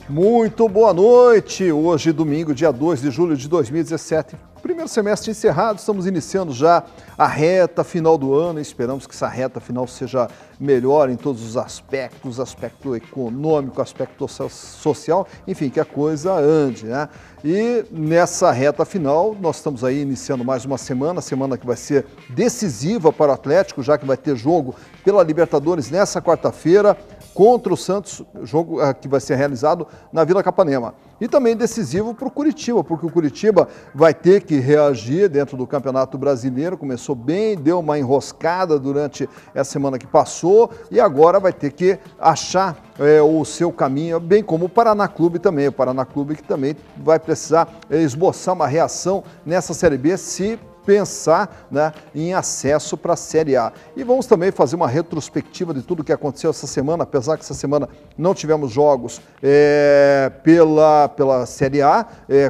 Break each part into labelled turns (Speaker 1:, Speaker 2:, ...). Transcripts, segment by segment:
Speaker 1: Muito boa noite! Hoje, domingo, dia 2 de julho de 2017. Primeiro semestre encerrado, estamos iniciando já a reta final do ano e esperamos que essa reta final seja melhor em todos os aspectos, aspecto econômico, aspecto social, enfim, que a coisa ande, né? E nessa reta final, nós estamos aí iniciando mais uma semana que vai ser decisiva para o Atlético, já que vai ter jogo pela Libertadores nessa quarta-feira, contra o Santos, jogo que vai ser realizado na Vila Capanema. E também decisivo para o Curitiba, porque o Curitiba vai ter que reagir dentro do Campeonato Brasileiro. Começou bem, deu uma enroscada durante essa semana que passou e agora vai ter que achar o seu caminho, bem como o Paraná Clube também. O Paraná Clube que também vai precisar esboçar uma reação nessa Série B se pensar, né, em acesso para a Série A. E vamos também fazer uma retrospectiva de tudo o que aconteceu essa semana, apesar que essa semana não tivemos jogos pela Série A.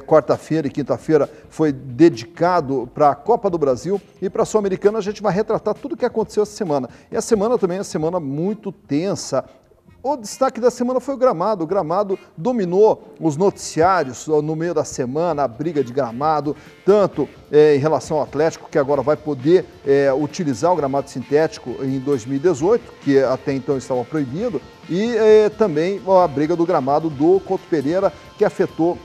Speaker 1: Quarta-feira e quinta-feira foi dedicado para a Copa do Brasil e para a Sul-Americana. A gente vai retratar tudo o que aconteceu essa semana. E a semana também é uma semana muito tensa. O destaque da semana foi o gramado. O gramado dominou os noticiários no meio da semana, a briga de gramado, tanto em relação ao Atlético, que agora vai poder utilizar o gramado sintético em 2018, que até então estava proibido, e também a briga do gramado do Couto Pereira, que afetou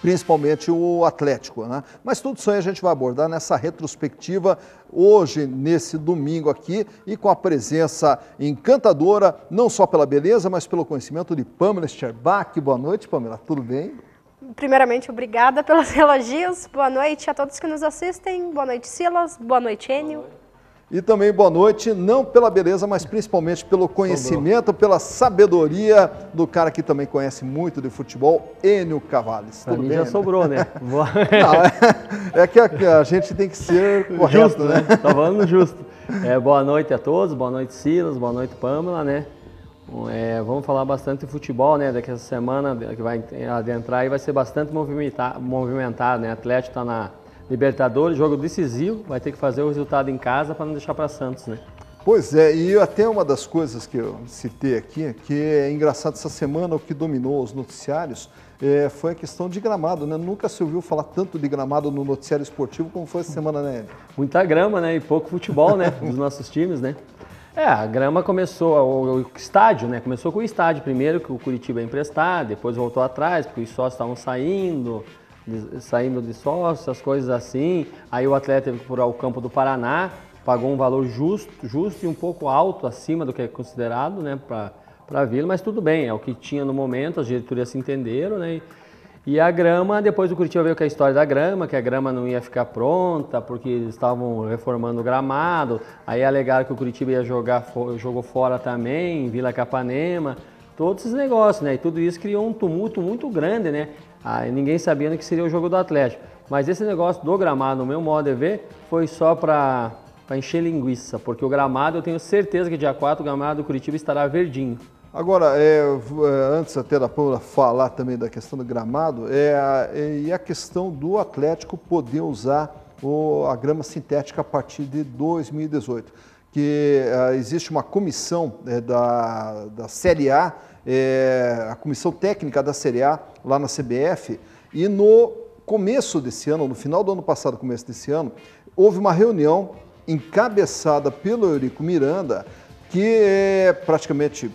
Speaker 1: principalmente o Atlético, né? Mas tudo isso aí a gente vai abordar nessa retrospectiva hoje, nesse domingo aqui, e com a presença encantadora, não só pela beleza, mas pelo conhecimento de Pamela Scherbach. Boa noite, Pamela, tudo bem?
Speaker 2: Primeiramente, obrigada pelos elogios. Boa noite a todos que nos assistem. Boa noite, Silas. Boa noite, Enio.
Speaker 1: E também boa noite, não pela beleza, mas principalmente pelo conhecimento, pela sabedoria do cara que também conhece muito de futebol, Enio Cavales.
Speaker 3: Pra mim já sobrou, né?
Speaker 1: Não, é que a gente tem que ser correto,
Speaker 3: justo, né? Tá falando justo. Boa noite a todos, boa noite, Silas, boa noite, Pamela, né? Vamos falar bastante de futebol, né? Daqui a semana que vai adentrar e vai ser bastante movimentado, né? Atlético está na Libertadores, jogo decisivo, vai ter que fazer o resultado em casa para não deixar para Santos, né?
Speaker 1: Pois é, e até uma das coisas que eu citei aqui, que é engraçado essa semana, o que dominou os noticiários, foi a questão de gramado, né? Nunca se ouviu falar tanto de gramado no noticiário esportivo como foi essa semana, né?
Speaker 3: Muita grama, né? E pouco futebol, né? Dos nossos times, né? A grama começou, o estádio, né? Começou com o estádio primeiro, que o Curitiba ia emprestar, depois voltou atrás, porque os sócios estavam saindo de sócios, as coisas assim. Aí o atleta teve que procurar o campo do Paraná, pagou um valor justo e um pouco alto acima do que é considerado, né, para a Vila, mas tudo bem, é o que tinha no momento, as diretorias se entenderam, né? E a grama, depois o Curitiba veio com a história da grama, que a grama não ia ficar pronta, porque eles estavam reformando o gramado, aí alegaram que o Curitiba ia jogou fora também, em Vila Capanema, todos esses negócios, né? E tudo isso criou um tumulto muito grande, né? Ninguém sabia que seria o jogo do Atlético. Mas esse negócio do gramado, no meu modo de ver, foi só para encher linguiça, porque o gramado, eu tenho certeza que dia 4 o gramado do Curitiba estará verdinho.
Speaker 1: Agora, antes até da Paula falar também da questão do gramado, e a questão do Atlético poder usar a grama sintética a partir de 2018, que existe uma comissão da Série A, a comissão técnica da Série A lá na CBF, e no começo desse ano, no final do ano passado, começo desse ano, houve uma reunião encabeçada pelo Eurico Miranda, que praticamente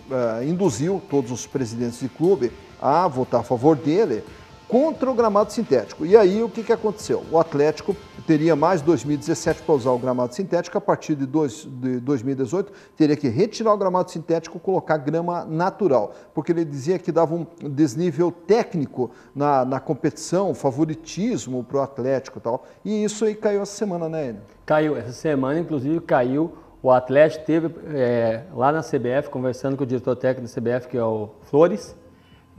Speaker 1: induziu todos os presidentes de clube a votar a favor dele contra o gramado sintético. E aí o que aconteceu? O Atlético teria mais 2017 para usar o gramado sintético, a partir de 2018 teria que retirar o gramado sintético e colocar grama natural, porque ele dizia que dava um desnível técnico na competição, favoritismo para o Atlético e tal. E isso aí caiu essa semana, né, Enio?
Speaker 3: Caiu, essa semana inclusive caiu. O Atlético teve lá na CBF, conversando com o diretor técnico da CBF, que é o Flores,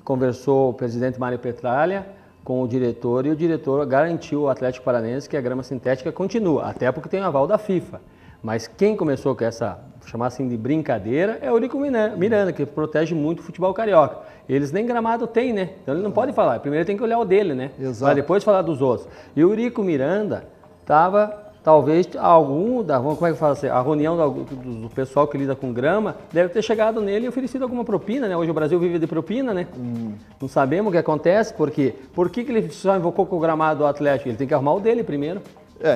Speaker 3: conversou o presidente Mário Petralha com o diretor, e o diretor garantiu ao Atlético Paranaense que a grama sintética continua, até porque tem o aval da FIFA. Mas quem começou com essa, chamar assim de brincadeira, é o Eurico Miranda, que protege muito o futebol carioca. Eles nem gramado têm, né? Então ele não pode falar, primeiro tem que olhar o dele, né?
Speaker 1: Exato.
Speaker 3: Para depois falar dos outros. E o Eurico Miranda estava talvez como é que fala assim, a reunião do pessoal que lida com grama deve ter chegado nele e oferecido alguma propina, né? Hoje o Brasil vive de propina, né? Não sabemos o que acontece, porque por que ele só invocou com o gramado do Atlético? Ele tem que arrumar o dele primeiro.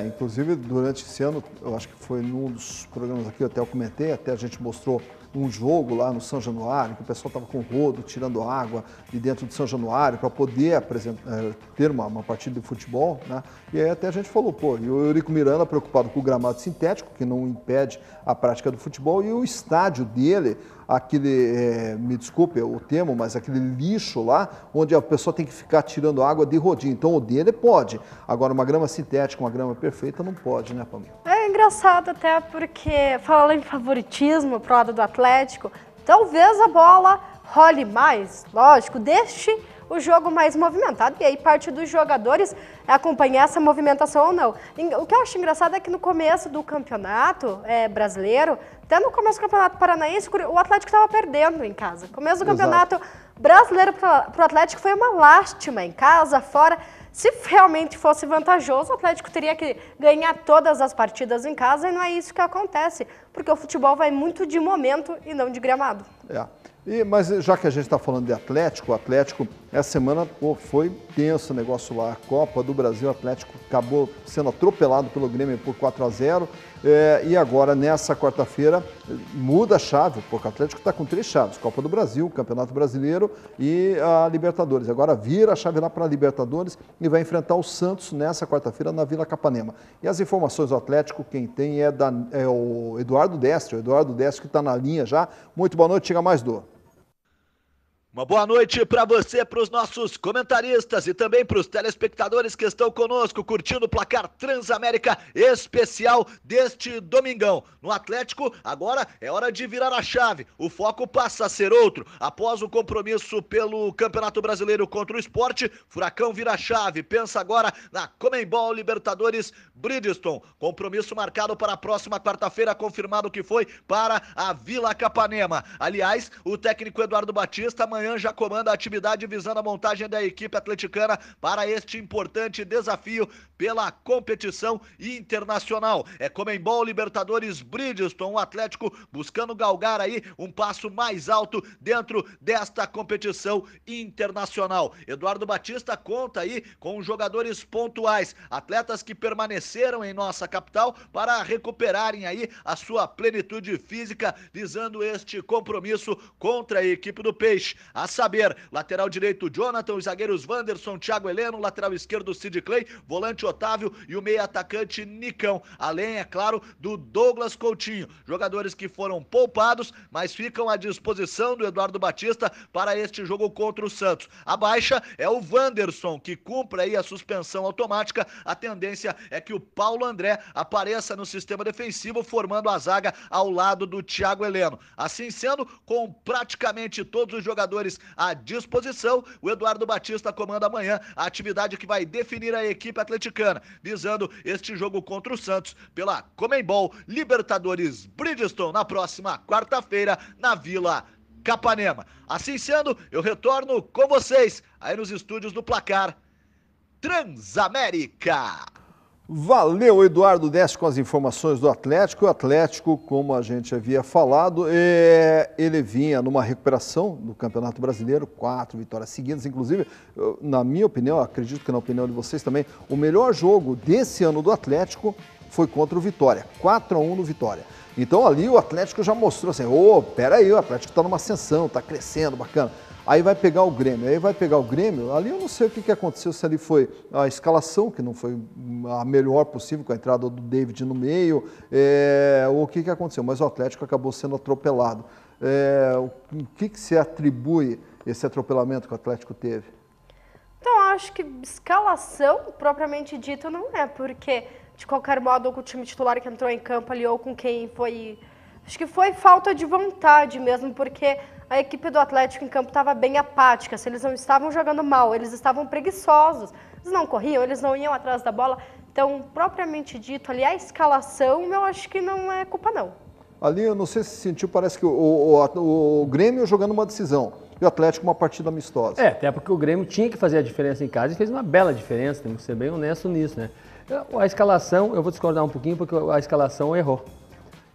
Speaker 1: Inclusive durante esse ano, eu acho que foi num dos programas aqui, até eu comentei, até a gente mostrou um jogo lá no São Januário, que o pessoal estava com rodo, tirando água de dentro do São Januário para poder ter uma partida de futebol, né? E aí até a gente falou, e o Eurico Miranda preocupado com o gramado sintético, que não impede a prática do futebol, e o estádio dele, me desculpe o termo, mas aquele lixo lá, onde a pessoa tem que ficar tirando água de rodinho. Então o dele pode. Agora uma grama sintética, uma grama perfeita, não pode, né, Pamela?
Speaker 2: É engraçado até porque, falando em favoritismo pro lado do Atlético, talvez a bola role mais, lógico, deixe o jogo mais movimentado, e aí parte dos jogadores é acompanhar essa movimentação ou não. O que eu acho engraçado é que no começo do campeonato brasileiro, até no começo do campeonato paranaense, o Atlético estava perdendo em casa. Começo do campeonato brasileiro para o Atlético foi uma lástima, em casa, fora. Se realmente fosse vantajoso, o Atlético teria que ganhar todas as partidas em casa, e não é isso que acontece, porque o futebol vai muito de momento e não de gramado.
Speaker 1: Mas já que a gente está falando de Atlético, o Atlético, essa semana foi tenso o negócio lá. A Copa do Brasil, o Atlético acabou sendo atropelado pelo Grêmio por 4-0. E agora, nessa quarta-feira, muda a chave, porque o Atlético está com 3 chaves: Copa do Brasil, Campeonato Brasileiro e a Libertadores. Agora vira a chave lá para a Libertadores e vai enfrentar o Santos nessa quarta-feira na Vila Capanema. E as informações do Atlético, quem tem é o Eduardo Destre. O Eduardo Destre que está na linha já. Muito boa noite, chega mais, Du.
Speaker 4: Uma boa noite para você, para os nossos comentaristas e também para os telespectadores que estão conosco, curtindo o placar Transamérica especial deste domingão. No Atlético, agora é hora de virar a chave. O foco passa a ser outro. Após o compromisso pelo Campeonato Brasileiro contra o Sport, Furacão vira a chave. Pensa agora na Conmebol Libertadores Bridgestone. Compromisso marcado para a próxima quarta-feira, confirmado que foi para a Vila Capanema. Aliás, o técnico Eduardo Batista amanhã já comanda a atividade visando a montagem da equipe atleticana para este importante desafio pela competição internacional. É Conmebol Libertadores Bridgestone, o Atlético buscando galgar aí um passo mais alto dentro desta competição internacional. Eduardo Batista conta aí com jogadores pontuais, atletas que permaneceram em nossa capital para recuperarem aí a sua plenitude física, visando este compromisso contra a equipe do Peixe. A saber, lateral direito Jonathan, os zagueiros Wanderson, Thiago Heleno, lateral esquerdo Sid Clay, volante Otávio e o meio atacante Nicão. Além, é claro, do Douglas Coutinho. Jogadores que foram poupados, mas ficam à disposição do Eduardo Batista para este jogo contra o Santos. A baixa é o Wanderson, que cumpre aí a suspensão automática. A tendência é que o Paulo André apareça no sistema defensivo, formando a zaga ao lado do Thiago Heleno. Assim sendo, com praticamente todos os jogadores à disposição, o Eduardo Batista comanda amanhã a atividade que vai definir a equipe atleticana, visando este jogo contra o Santos pela Conmebol Libertadores Bridgestone na próxima quarta-feira na Vila Capanema. Assim sendo, eu retorno com vocês aí nos estúdios do Placar Transamérica.
Speaker 1: Valeu, Eduardo Destre, com as informações do Atlético. O Atlético, como a gente havia falado, ele vinha numa recuperação do Campeonato Brasileiro, 4 vitórias seguidas. Inclusive, na minha opinião, acredito que na opinião de vocês também, o melhor jogo desse ano do Atlético foi contra o Vitória, 4-1 no Vitória. Então ali o Atlético já mostrou assim, peraí, o Atlético está numa ascensão, está crescendo, bacana. Aí vai pegar o Grêmio, ali eu não sei o que aconteceu, se ali foi a escalação, que não foi a melhor possível, com a entrada do David no meio, ou o que aconteceu, mas o Atlético acabou sendo atropelado. O que se atribui esse atropelamento que o Atlético teve?
Speaker 2: Então, acho que escalação, propriamente dito, não é, porque, de qualquer modo, ou com o time titular que entrou em campo ali, ou com quem foi... Acho que foi falta de vontade mesmo, porque a equipe do Atlético em campo estava bem apática. Se eles não estavam jogando mal, eles estavam preguiçosos. Eles não corriam, eles não iam atrás da bola. Então, propriamente dito, ali a escalação, eu acho que não é culpa, não.
Speaker 1: Ali, eu não sei se sentiu, parece que o Grêmio jogando uma decisão e o Atlético uma partida amistosa.
Speaker 3: Até porque o Grêmio tinha que fazer a diferença em casa e fez uma bela diferença, temos que ser bem honesto nisso, né? A escalação, eu vou discordar um pouquinho, porque a escalação errou.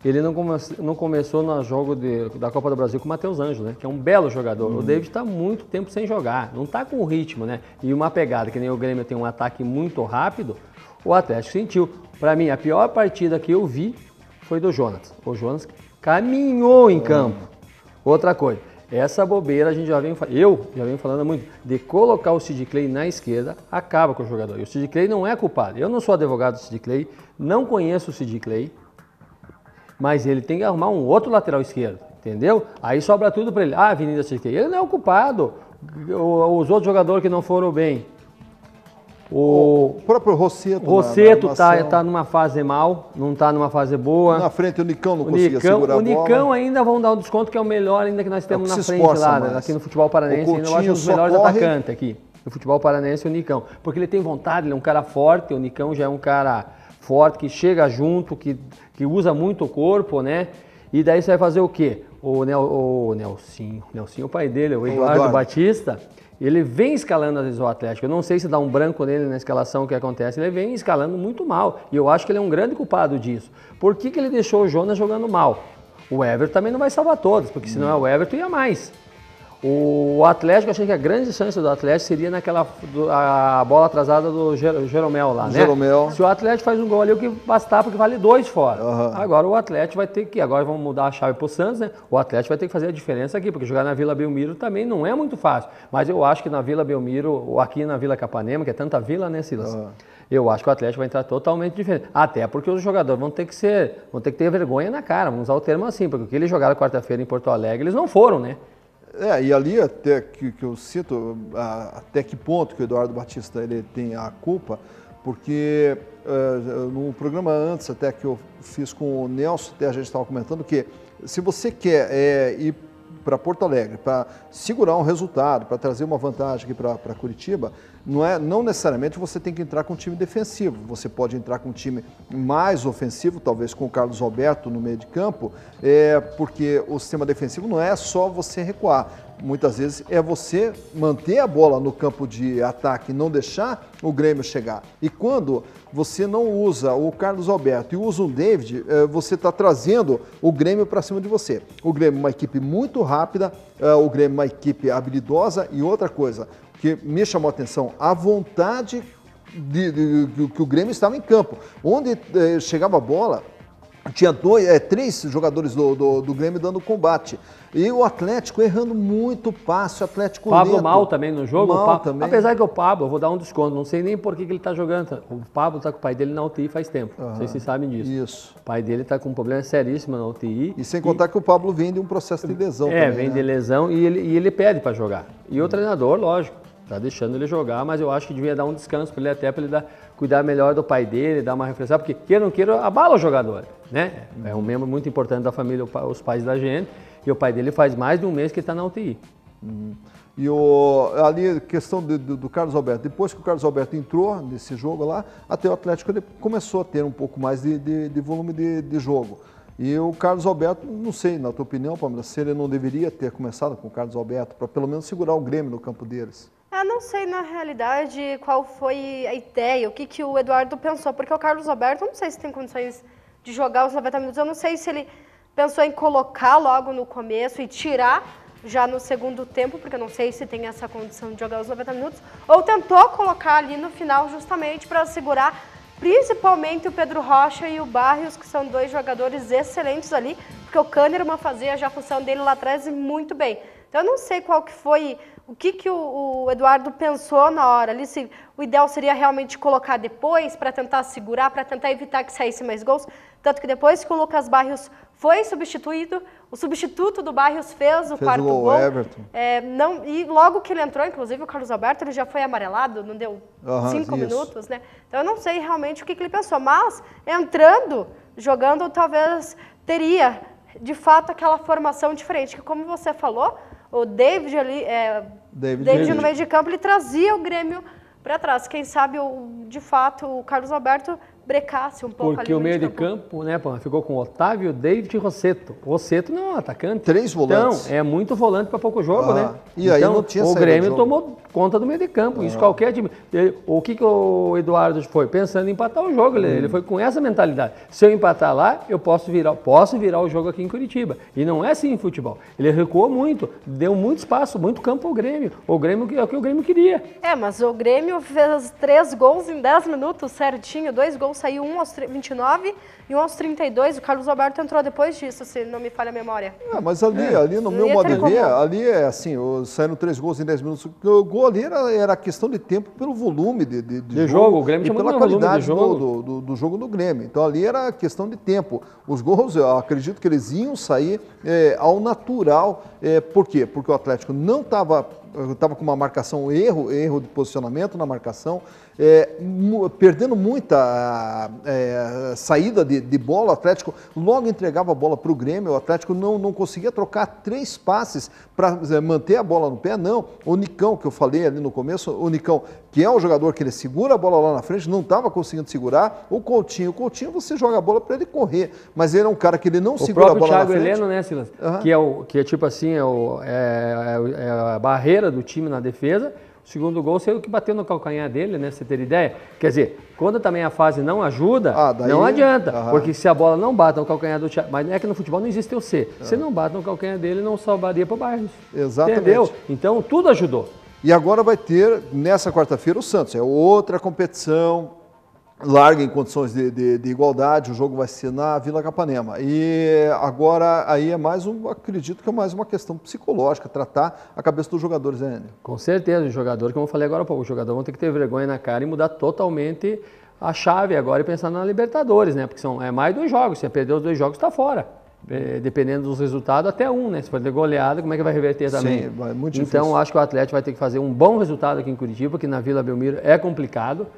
Speaker 3: Ele não começou no jogo da Copa do Brasil com o Matheus Anjo, né? Que é um belo jogador. O David está muito tempo sem jogar, não está com o ritmo, né? E uma pegada, que nem o Grêmio tem um ataque muito rápido, o Atlético sentiu. Para mim, a pior partida que eu vi foi do Jonas. O Jonas caminhou em campo. Outra coisa, essa bobeira a gente eu já venho falando muito, de colocar o Sid Clay na esquerda, acaba com o jogador. E o Sid Clay não é culpado. Eu não sou advogado do Sid Clay, não conheço o Sid Clay, mas ele tem que arrumar um outro lateral esquerdo, entendeu? Aí sobra tudo para ele. Ah, Avenida Sid Clay, ele não é o culpado. Os outros jogadores que não foram bem.
Speaker 1: O próprio Rosseto.
Speaker 3: O Rosseto tá numa fase mal, não tá numa fase boa.
Speaker 1: Na frente o Nicão não conseguia segurar a bola.
Speaker 3: O Nicão ainda vão dar um desconto, que é o melhor ainda que nós temos na frente lá, né? Aqui no futebol paranense. Ainda eu acho um dos melhores atacantes aqui. No futebol paranense, o Nicão. Porque ele tem vontade, ele é um cara forte, o Nicão já é um cara forte, que chega junto, que usa muito o corpo, né? E daí você vai fazer o quê? O Nelsinho, o pai dele, o Eduardo Batista, ele vem escalando às vezes o Atlético. Eu não sei se dá um branco nele na escalação, o que acontece. Ele vem escalando muito mal. E eu acho que ele é um grande culpado disso. Por que ele deixou o Jonas jogando mal? O Everton também não vai salvar todos, porque se não é o Everton, ia mais. O Atlético, eu achei que a grande chance do Atlético seria a bola atrasada do Jeromel lá, né?
Speaker 1: Jeromel.
Speaker 3: Se o Atlético faz um gol ali, o que bastar, porque vale 2 fora. Agora o Atlético vai ter que, agora vamos mudar a chave pro Santos, né? O Atlético vai ter que fazer a diferença aqui, porque jogar na Vila Belmiro também não é muito fácil. Mas eu acho que na Vila Belmiro, ou aqui na Vila Capanema, que é tanta vila, né, Silas? Eu acho que o Atlético vai entrar totalmente diferente. Até porque os jogadores vão ter que ter vergonha na cara, vamos usar o termo assim, porque o que eles jogaram quarta-feira em Porto Alegre, eles não foram, né?
Speaker 1: E ali até que eu cito, até que ponto que o Eduardo Batista ele tem a culpa, porque no programa antes até que eu fiz com o Nelson, até a gente estava comentando que se você quer ir para Porto Alegre, para segurar um resultado, para trazer uma vantagem aqui para Curitiba, não necessariamente você tem que entrar com um time defensivo, você pode entrar com um time mais ofensivo, talvez com o Carlos Alberto no meio de campo, porque o sistema defensivo não é só você recuar, muitas vezes é você manter a bola no campo de ataque e não deixar o Grêmio chegar. E quando você não usa o Carlos Alberto e usa o David, você está trazendo o Grêmio para cima de você. O Grêmio é uma equipe muito rápida, o Grêmio é uma equipe habilidosa e outra coisa que me chamou a atenção, a vontade que o Grêmio estava em campo. Onde chegava a bola, tinha 3 jogadores do Grêmio dando combate. E o Atlético errando muito passe, o Atlético
Speaker 3: Pablo
Speaker 1: lento.
Speaker 3: Mal também no jogo.
Speaker 1: Também.
Speaker 3: Apesar que o Pablo, eu vou dar um desconto, não sei nem por que ele está jogando. O Pablo está com o pai dele na UTI faz tempo, não sei se vocês sabem disso.
Speaker 1: Isso.
Speaker 3: O pai dele está com um problema seríssimo na UTI.
Speaker 1: E sem contar que o Pablo vem de um processo de lesão também.
Speaker 3: Vem de lesão e ele pede para jogar. E o treinador, lógico, está deixando ele jogar, mas eu acho que devia dar um descanso para ele, até para ele cuidar melhor do pai dele, dar uma reflexão, porque queira ou não queira, abala o jogador, né? É um membro muito importante da família, os pais da gente, e o pai dele faz mais de um mês que ele está na UTI.
Speaker 1: E ali a questão do Carlos Alberto, depois que o Carlos Alberto entrou nesse jogo lá, até o Atlético ele começou a ter um pouco mais de volume de jogo. E o Carlos Alberto, não sei, na tua opinião, Pamela, se ele não deveria ter começado com o Carlos Alberto, para pelo menos segurar o Grêmio no campo deles.
Speaker 2: Eu não sei, na realidade, qual foi a ideia, o que o Eduardo pensou, porque o Carlos Alberto, eu não sei se tem condições de jogar os 90 minutos, eu não sei se ele pensou em colocar logo no começo e tirar já no segundo tempo, porque eu não sei se tem essa condição de jogar os 90 minutos, ou tentou colocar ali no final justamente para segurar principalmente o Pedro Rocha e o Barrios, que são 2 jogadores excelentes ali, porque o Kahneman fazia já a função dele lá atrás e muito bem. Então eu não sei qual que foi, o que o Eduardo pensou na hora ali, se o ideal seria realmente colocar depois para tentar segurar, para tentar evitar que saísse mais gols, tanto que depois que o Lucas Barrios foi substituído, o substituto do Barrios fez o quarto gol.
Speaker 1: Everton.
Speaker 2: E logo que ele entrou, inclusive o Carlos Alberto, ele já foi amarelado, não deu 5 minutos, né? Então eu não sei realmente o que ele pensou, mas entrando, jogando, talvez teria de fato aquela formação diferente, que como você falou, o David ali, David no meio de campo, ele trazia o Grêmio para trás. Quem sabe, de fato, o Carlos Alberto brecasse um pouco
Speaker 3: Porque
Speaker 2: ali
Speaker 3: o
Speaker 2: no
Speaker 3: meio de campo, né, ficou com Otávio, David e Rosseto. Rosseto não é um atacante.
Speaker 1: 3 volantes.
Speaker 3: Então, é muito volante para pouco jogo, né?
Speaker 1: E aí
Speaker 3: então,
Speaker 1: não tinha
Speaker 3: o
Speaker 1: saída
Speaker 3: Grêmio
Speaker 1: do jogo.
Speaker 3: tomou conta do meio de campo. Isso qualquer time. O que o Eduardo foi? Pensando em empatar o jogo. Ele foi com essa mentalidade. Se eu empatar lá, eu posso virar o jogo aqui em Curitiba. E não é assim em futebol. Ele recuou muito, deu muito espaço, muito campo ao Grêmio. O Grêmio é o que o Grêmio queria.
Speaker 2: Mas o Grêmio fez 3 gols em 10 minutos, certinho. 2 gols, saiu um aos 29 e um aos 32. O Carlos Alberto entrou depois disso, se não me falha a memória.
Speaker 1: Mas ali no meu modo de ver, ali é assim, saíram 3 gols em 10 minutos. O gol ali era questão de tempo pelo volume de jogo.
Speaker 3: O Grêmio
Speaker 1: e pela qualidade do jogo do Grêmio. Então ali era questão de tempo. Os gols, eu acredito que eles iam sair ao natural. Por quê? Porque o Atlético não estava com uma marcação, erro de posicionamento na marcação, perdendo muita saída de bola. O Atlético logo entregava a bola para o Grêmio. O Atlético não conseguia trocar 3 passes para manter a bola no pé, não. O Nicão, que eu falei ali no começo, o Nicão, que é um jogador que ele segura a bola lá na frente, não estava conseguindo segurar. O Coutinho, você joga a bola para ele correr, mas ele é um cara que ele não segura a bola na frente.
Speaker 3: O próprio Thiago Heleno, né, Silas? Que é tipo assim, a barreira do time na defesa. O segundo gol saiu que bateu no calcanhar dele, né? Você ter ideia? Quer dizer, quando também a fase não ajuda, não adianta. Porque se a bola não bate no calcanhar do Thiago... Mas é que no futebol não existe o C. Se não bate no calcanhar dele, não salvaria para o Barros.
Speaker 1: Exatamente.
Speaker 3: Entendeu? Então, tudo ajudou.
Speaker 1: E agora vai ter, nessa quarta-feira, o Santos. É outra competição larga em condições de igualdade. O jogo vai ser na Vila Capanema. E agora aí acredito que é mais uma questão psicológica, tratar a cabeça dos jogadores, né, Enio?
Speaker 3: Com certeza, o jogador, como eu falei agora há pouco, os jogadores vão ter que ter vergonha na cara e mudar totalmente a chave agora e pensar na Libertadores, né? Porque é mais 2 jogos, se perder os 2 jogos, está fora. Dependendo dos resultados, até 1, né? Se for ter goleada, como é que vai reverter também?
Speaker 1: Sim, é muito difícil.
Speaker 3: Então, acho que o Atlético vai ter que fazer um bom resultado aqui em Curitiba, porque na Vila Belmiro é complicado.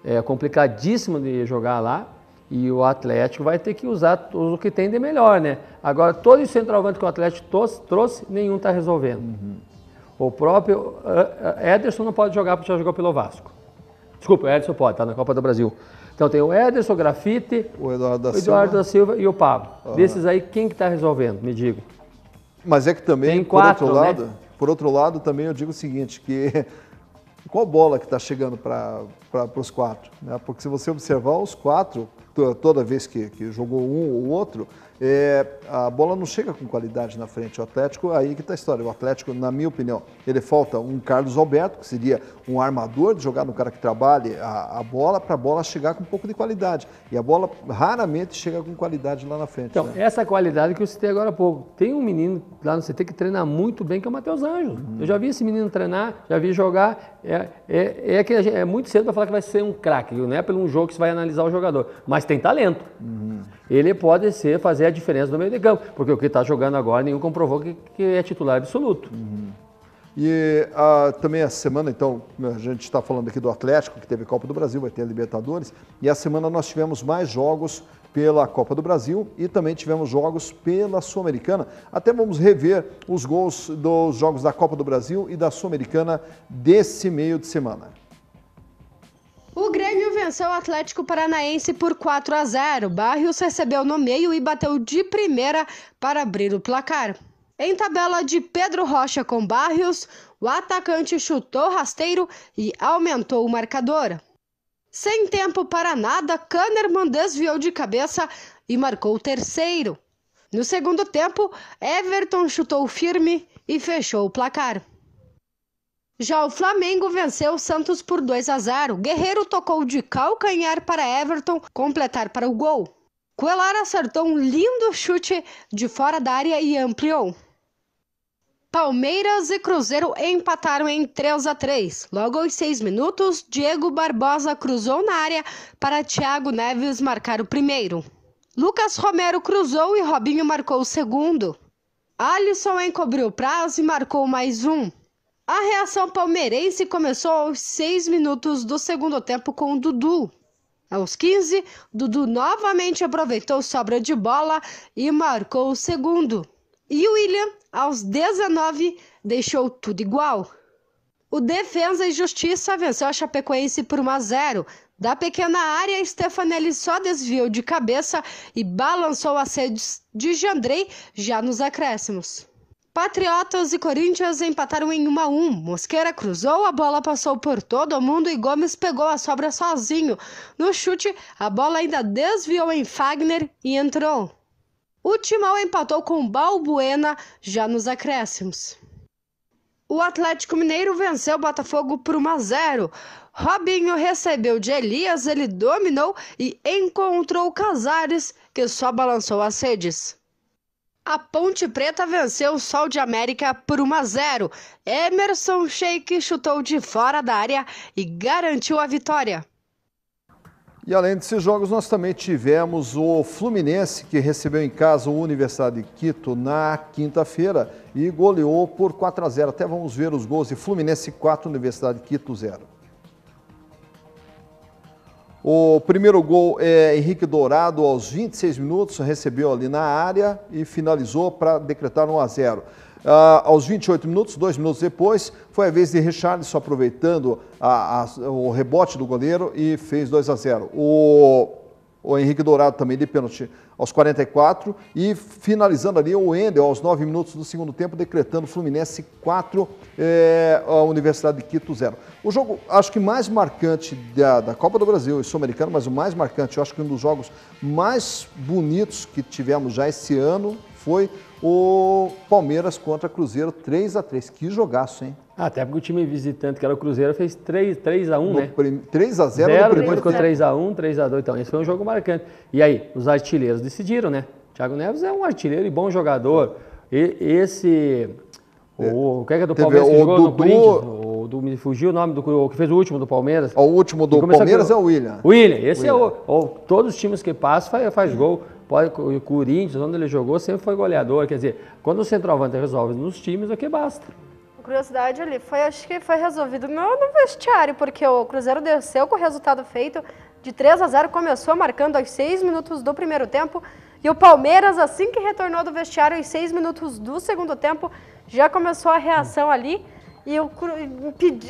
Speaker 3: É complicadíssimo de jogar lá e o Atlético vai ter que usar tudo o que tem de melhor, né? Agora, todos os centroavantes que o Atlético trouxe, nenhum está resolvendo. O próprio Ederson não pode jogar porque já jogou pelo Vasco. Desculpa, o Ederson pode, está na Copa do Brasil. Então tem o Ederson, o Grafite, o Eduardo da Silva e o Pablo. Desses aí, quem que está resolvendo? Me diga.
Speaker 1: Mas é que também,
Speaker 3: tem 4,
Speaker 1: por outro lado, também eu digo o seguinte, que qual bola que está chegando para os 4? Né? Porque se você observar os 4, toda vez que jogou um ou outro, a bola não chega com qualidade na frente. O Atlético, aí que está a história. O Atlético, na minha opinião, ele falta um Carlos Alberto, que seria um armador de jogar no cara que trabalhe a bola, para a bola chegar com um pouco de qualidade. E a bola raramente chega com qualidade lá na frente.
Speaker 3: Então, essa qualidade que eu citei agora há pouco. Tem um menino lá no CT que treina muito bem, que é o Matheus Anjos. Eu já vi esse menino treinar, já vi jogar. É muito cedo para falar que vai ser um craque, não é pelo um jogo que você vai analisar o jogador, mas tem talento. Ele pode fazer a diferença no meio de campo, porque o que está jogando agora, nenhum comprovou que é titular absoluto.
Speaker 1: E também essa semana, então, a gente está falando aqui do Atlético, que teve Copa do Brasil, vai ter a Libertadores, e essa semana nós tivemos mais jogos pela Copa do Brasil e também tivemos jogos pela Sul-Americana. Até vamos rever os gols dos jogos da Copa do Brasil e da Sul-Americana desse meio de semana.
Speaker 2: O Grêmio venceu o Atlético Paranaense por 4-0. Barrios recebeu no meio e bateu de primeira para abrir o placar. Em tabela de Pedro Rocha com Barrios, o atacante chutou rasteiro e aumentou o marcador. Sem tempo para nada, Kahneman desviou de cabeça e marcou o terceiro. No segundo tempo, Everton chutou firme e fechou o placar. Já o Flamengo venceu o Santos por 2-0. Guerreiro tocou de calcanhar para Everton completar para o gol. Cuellar acertou um lindo chute de fora da área e ampliou. Palmeiras e Cruzeiro empataram em 3-3. Logo aos 6 minutos, Diego Barbosa cruzou na área para Thiago Neves marcar o primeiro. Lucas Romero cruzou e Robinho marcou o segundo. Alisson encobriu o prazo e marcou mais um. A reação palmeirense começou aos 6 minutos do segundo tempo com o Dudu. Aos 15, Dudu novamente aproveitou sobra de bola e marcou o segundo. E o William, aos 19, deixou tudo igual. O Defensa e Justiça venceu a Chapecoense por 1-0. Da pequena área, Stefanelli só desviou de cabeça e balançou as redes de Jandrei já nos acréscimos. Patriotas e Corinthians empataram em 1-1. Mosquera cruzou, a bola passou por todo mundo e Gomes pegou a sobra sozinho. No chute, a bola ainda desviou em Fagner e entrou. O Timão empatou com Balbuena já nos acréscimos. O Atlético Mineiro venceu o Botafogo por 1-0. Robinho recebeu de Elias, ele dominou e encontrou Casares, que só balançou as redes. A Ponte Preta venceu o Sol de América por 1-0. Emerson Sheik chutou de fora da área e garantiu a vitória.
Speaker 1: E além desses jogos, nós também tivemos o Fluminense, que recebeu em casa o Universidade de Quito na quinta-feira e goleou por 4-0. Até vamos ver os gols de Fluminense 4, Universidade de Quito 0. O primeiro gol é Henrique Dourado, aos 26 minutos, recebeu ali na área e finalizou para decretar 1-0. Aos 28 minutos, 2 minutos depois, foi a vez de Richarlison aproveitando o rebote do goleiro e fez 2-0. O Henrique Dourado também de pênalti aos 44 e finalizando ali o Wendel aos 9 minutos do segundo tempo, decretando Fluminense 4, a Universidade de Quito 0. O jogo, acho que mais marcante da Copa do Brasil e Sul-Americano, mas o mais marcante, eu acho que um dos jogos mais bonitos que tivemos já esse ano foi o Palmeiras contra Cruzeiro 3-3. Que jogaço, hein?
Speaker 3: Até porque o time visitante, que era o Cruzeiro, fez 3-1, né?
Speaker 1: 3-0 no
Speaker 3: depois ficou 3-1, 3-2. Então, esse foi um jogo marcante. E aí, os artilheiros decidiram, né? Thiago Neves é um artilheiro e bom jogador. O que é do Palmeiras que jogou no Corinthians? Me fugiu o nome do que fez o último do Palmeiras.
Speaker 1: O último do Palmeiras é o William.
Speaker 3: Esse é todos os times que passam faz gol. O Corinthians, onde ele jogou, sempre foi goleador. Quer dizer, quando o centroavante resolve nos times, é que basta.
Speaker 2: Curiosidade ali, acho que foi resolvido no vestiário, porque o Cruzeiro desceu com o resultado feito de 3-0, começou marcando aos 6 minutos do primeiro tempo, e o Palmeiras, assim que retornou do vestiário, aos 6 minutos do segundo tempo, já começou a reação ali, e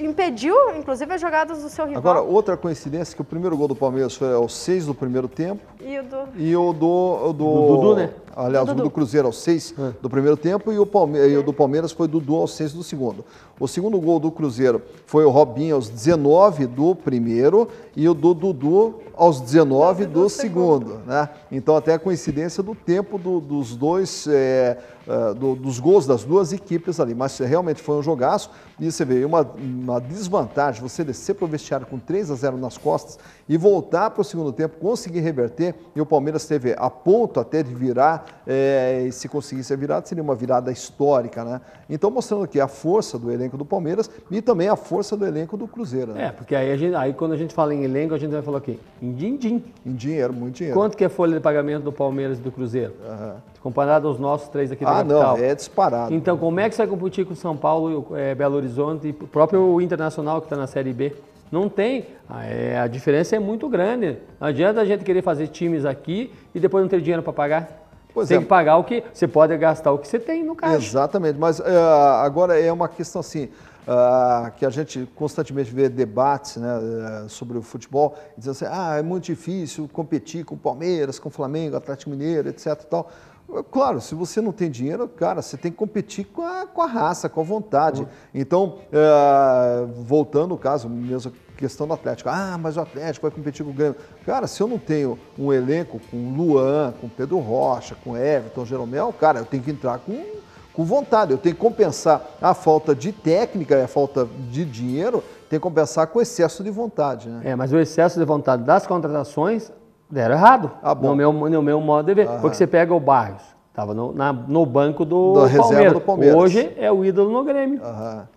Speaker 2: impediu, inclusive, as jogadas do seu rival.
Speaker 1: Agora, outra coincidência, que o primeiro gol do Palmeiras foi aos 6 do primeiro tempo. E o do
Speaker 3: Dudu, né?
Speaker 1: Aliás, o do Cruzeiro aos 6 do primeiro tempo e o do Palmeiras foi Dudu aos 6 do segundo. O segundo gol do Cruzeiro foi o Robinho aos 19 do primeiro e o do Dudu aos 19 do segundo, né? Então, até a coincidência do tempo dos dois, dos gols das duas equipes ali. Mas realmente foi um jogaço. E você vê uma desvantagem, você descer para o vestiário com 3-0 nas costas e voltar para o segundo tempo, conseguir reverter. E o Palmeiras teve a ponto até de virar, e se conseguisse a virada, seria uma virada histórica, né? Então, mostrando aqui a força do elenco do Palmeiras e também a força do elenco do Cruzeiro, né?
Speaker 3: Porque aí quando a gente fala em elenco, a gente vai falar aqui, em din-din.
Speaker 1: Em dinheiro, muito dinheiro.
Speaker 3: Quanto que é a folha de pagamento do Palmeiras e do Cruzeiro? Comparado aos nossos três aqui da capital.
Speaker 1: Não, é disparado.
Speaker 3: Então, como é que você vai competir com São Paulo, Belo Horizonte e o próprio Internacional que está na Série B? Não tem. A diferença é muito grande. Não adianta a gente querer fazer times aqui e depois não ter dinheiro para pagar. Você tem que pagar o que você pode gastar, o que você tem no caixa.
Speaker 1: Exatamente, mas agora é uma questão assim, que a gente constantemente vê debates, né, sobre o futebol, dizendo assim, é muito difícil competir com o Palmeiras, com o Flamengo, Atlético Mineiro, etc. e tal. Claro, se você não tem dinheiro, cara, você tem que competir com a raça, com a vontade. Então, voltando ao caso, mesmo questão do Atlético. Mas o Atlético vai competir com o Grêmio. Cara, se eu não tenho um elenco com Luan, com Pedro Rocha, com Everton, Jeromel, cara, eu tenho que entrar com vontade. Eu tenho que compensar a falta de técnica e a falta de dinheiro, tem que compensar com o excesso de vontade, né?
Speaker 3: Mas o excesso de vontade das contratações deram errado, no meu modo de ver. Porque você pega o Barros, estava no banco do Palmeiras. Hoje é o ídolo no Grêmio.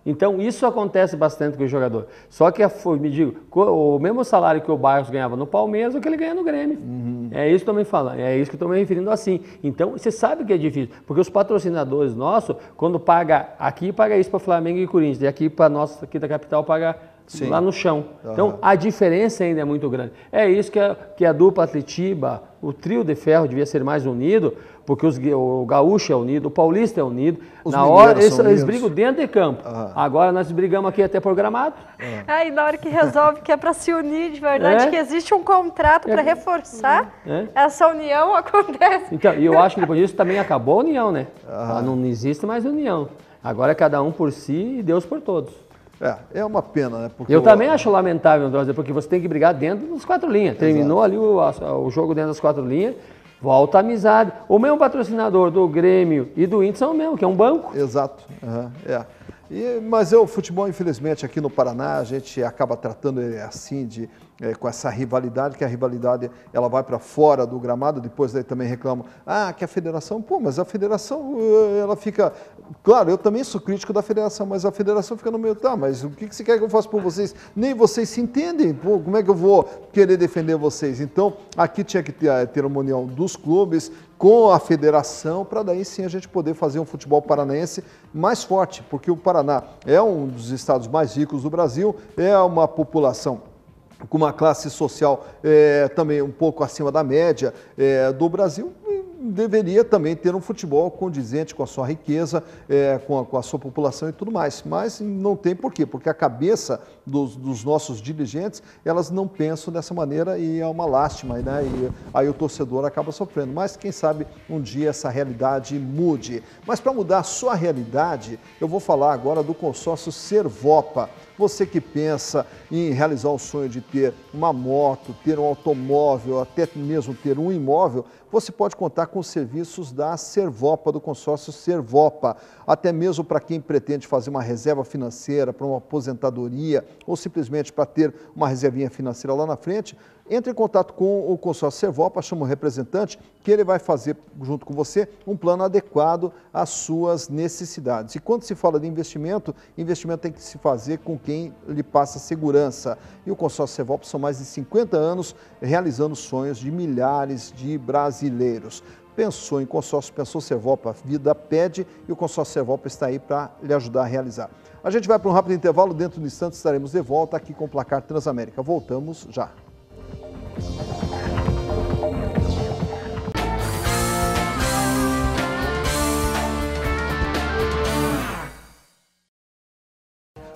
Speaker 3: Então, isso acontece bastante com o jogador. Só que, me digo, o mesmo salário que o Barros ganhava no Palmeiras, é o que ele ganha no Grêmio. É isso que eu estou me falando, é isso que eu estou me referindo assim. Então, você sabe que é difícil, porque os patrocinadores nossos, quando paga aqui, paga isso para Flamengo e Corinthians, e aqui para nós, aqui da capital, paga lá no chão. Então, a diferença ainda é muito grande. É isso que a dupla Atletiba, o trio de ferro devia ser mais unido, porque o gaúcho é unido, o paulista é unido. Na hora, eles brigam dentro de campo. Agora nós brigamos aqui até por gramado.
Speaker 2: Aí na hora que resolve que é para se unir de verdade, que existe um contrato para reforçar, essa união acontece.
Speaker 3: Então, e eu acho que depois disso também acabou a união, né? Não existe mais união. Agora é cada um por si e Deus por todos.
Speaker 1: É uma pena, né? Porque
Speaker 3: eu também acho lamentável, porque você tem que brigar dentro das 4 linhas. Terminou ali o jogo dentro das 4 linhas, volta a amizade. O mesmo patrocinador do Grêmio e do Inter são o mesmo, que é um banco.
Speaker 1: Exato. Mas o futebol, infelizmente, aqui no Paraná, a gente acaba tratando ele assim, com essa rivalidade, que a rivalidade ela vai para fora do gramado, depois daí também reclamam, que a federação, mas a federação, ela fica... Claro, eu também sou crítico da federação, mas a federação fica no meio, mas o que você quer que eu faça por vocês? Nem vocês se entendem, como é que eu vou querer defender vocês? Então, aqui tinha que ter uma união dos clubes com a federação, para daí sim a gente poder fazer um futebol paranaense mais forte, porque o Paraná é um dos estados mais ricos do Brasil, é uma população com uma classe social também um pouco acima da média do Brasil, deveria também ter um futebol condizente com a sua riqueza, com a sua população e tudo mais. Mas não tem por quê, porque a cabeça dos nossos dirigentes, elas não pensam dessa maneira e é uma lástima, né? E aí o torcedor acaba sofrendo. Mas quem sabe um dia essa realidade mude. Mas para mudar a sua realidade, eu vou falar agora do consórcio Servopa. Você que pensa em realizar o sonho de ter uma moto, ter um automóvel, até mesmo ter um imóvel, você pode contar com os serviços da Servopa, do consórcio Servopa. Até mesmo para quem pretende fazer uma reserva financeira, para uma aposentadoria ou simplesmente para ter uma reservinha financeira lá na frente, entre em contato com o consórcio Servopa, chama um representante, que ele vai fazer, junto com você, um plano adequado às suas necessidades. E quando se fala de investimento, investimento tem que se fazer com quem lhe passa segurança. E o consórcio Servopa são mais de 50 anos realizando sonhos de milhares de brasileiros. Pensou em consórcio, pensou Servopa, a vida pede e o consórcio Servopa está aí para lhe ajudar a realizar. A gente vai para um rápido intervalo, dentro de instantes estaremos de volta aqui com o Placar Transamérica. Voltamos já.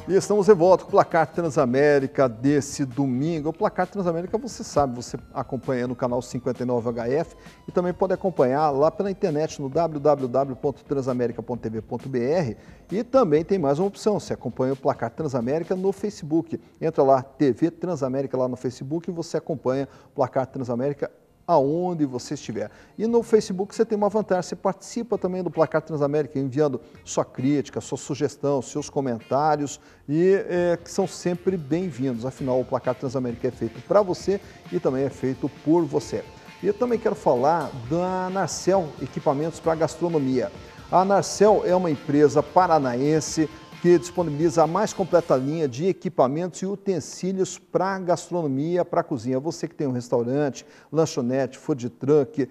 Speaker 1: E estamos de volta com o Placar Transamérica desse domingo. O Placar Transamérica, você sabe, você acompanha no canal 59HF e também pode acompanhar lá pela internet no www.transamerica.tv.br e também tem mais uma opção, você acompanha o Placar Transamérica no Facebook. Entra lá, TV Transamérica lá no Facebook e você acompanha o Placar Transamérica aonde você estiver. E no Facebook você tem uma vantagem, você participa também do Placar Transamérica, enviando sua crítica, sua sugestão, seus comentários, e que são sempre bem-vindos. Afinal, o Placar Transamérica é feito para você e também é feito por você. E eu também quero falar da Narcel Equipamentos para Gastronomia. A Narcel é uma empresa paranaense que disponibiliza a mais completa linha de equipamentos e utensílios para gastronomia, para cozinha. Você que tem um restaurante, lanchonete, food truck,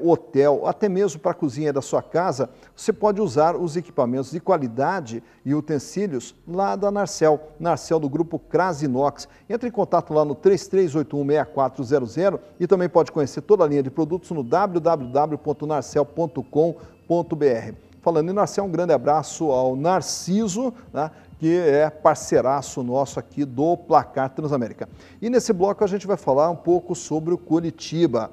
Speaker 1: hotel, até mesmo para a cozinha da sua casa, você pode usar os equipamentos de qualidade e utensílios lá da Narcel, Narcel do grupo Crasinox. Entre em contato lá no 33816400 e também pode conhecer toda a linha de produtos no www.narcel.com.br. Falando em Narcel, um grande abraço ao Narciso, né, que é parceiraço nosso aqui do Placar Transamérica. E nesse bloco a gente vai falar um pouco sobre o Curitiba.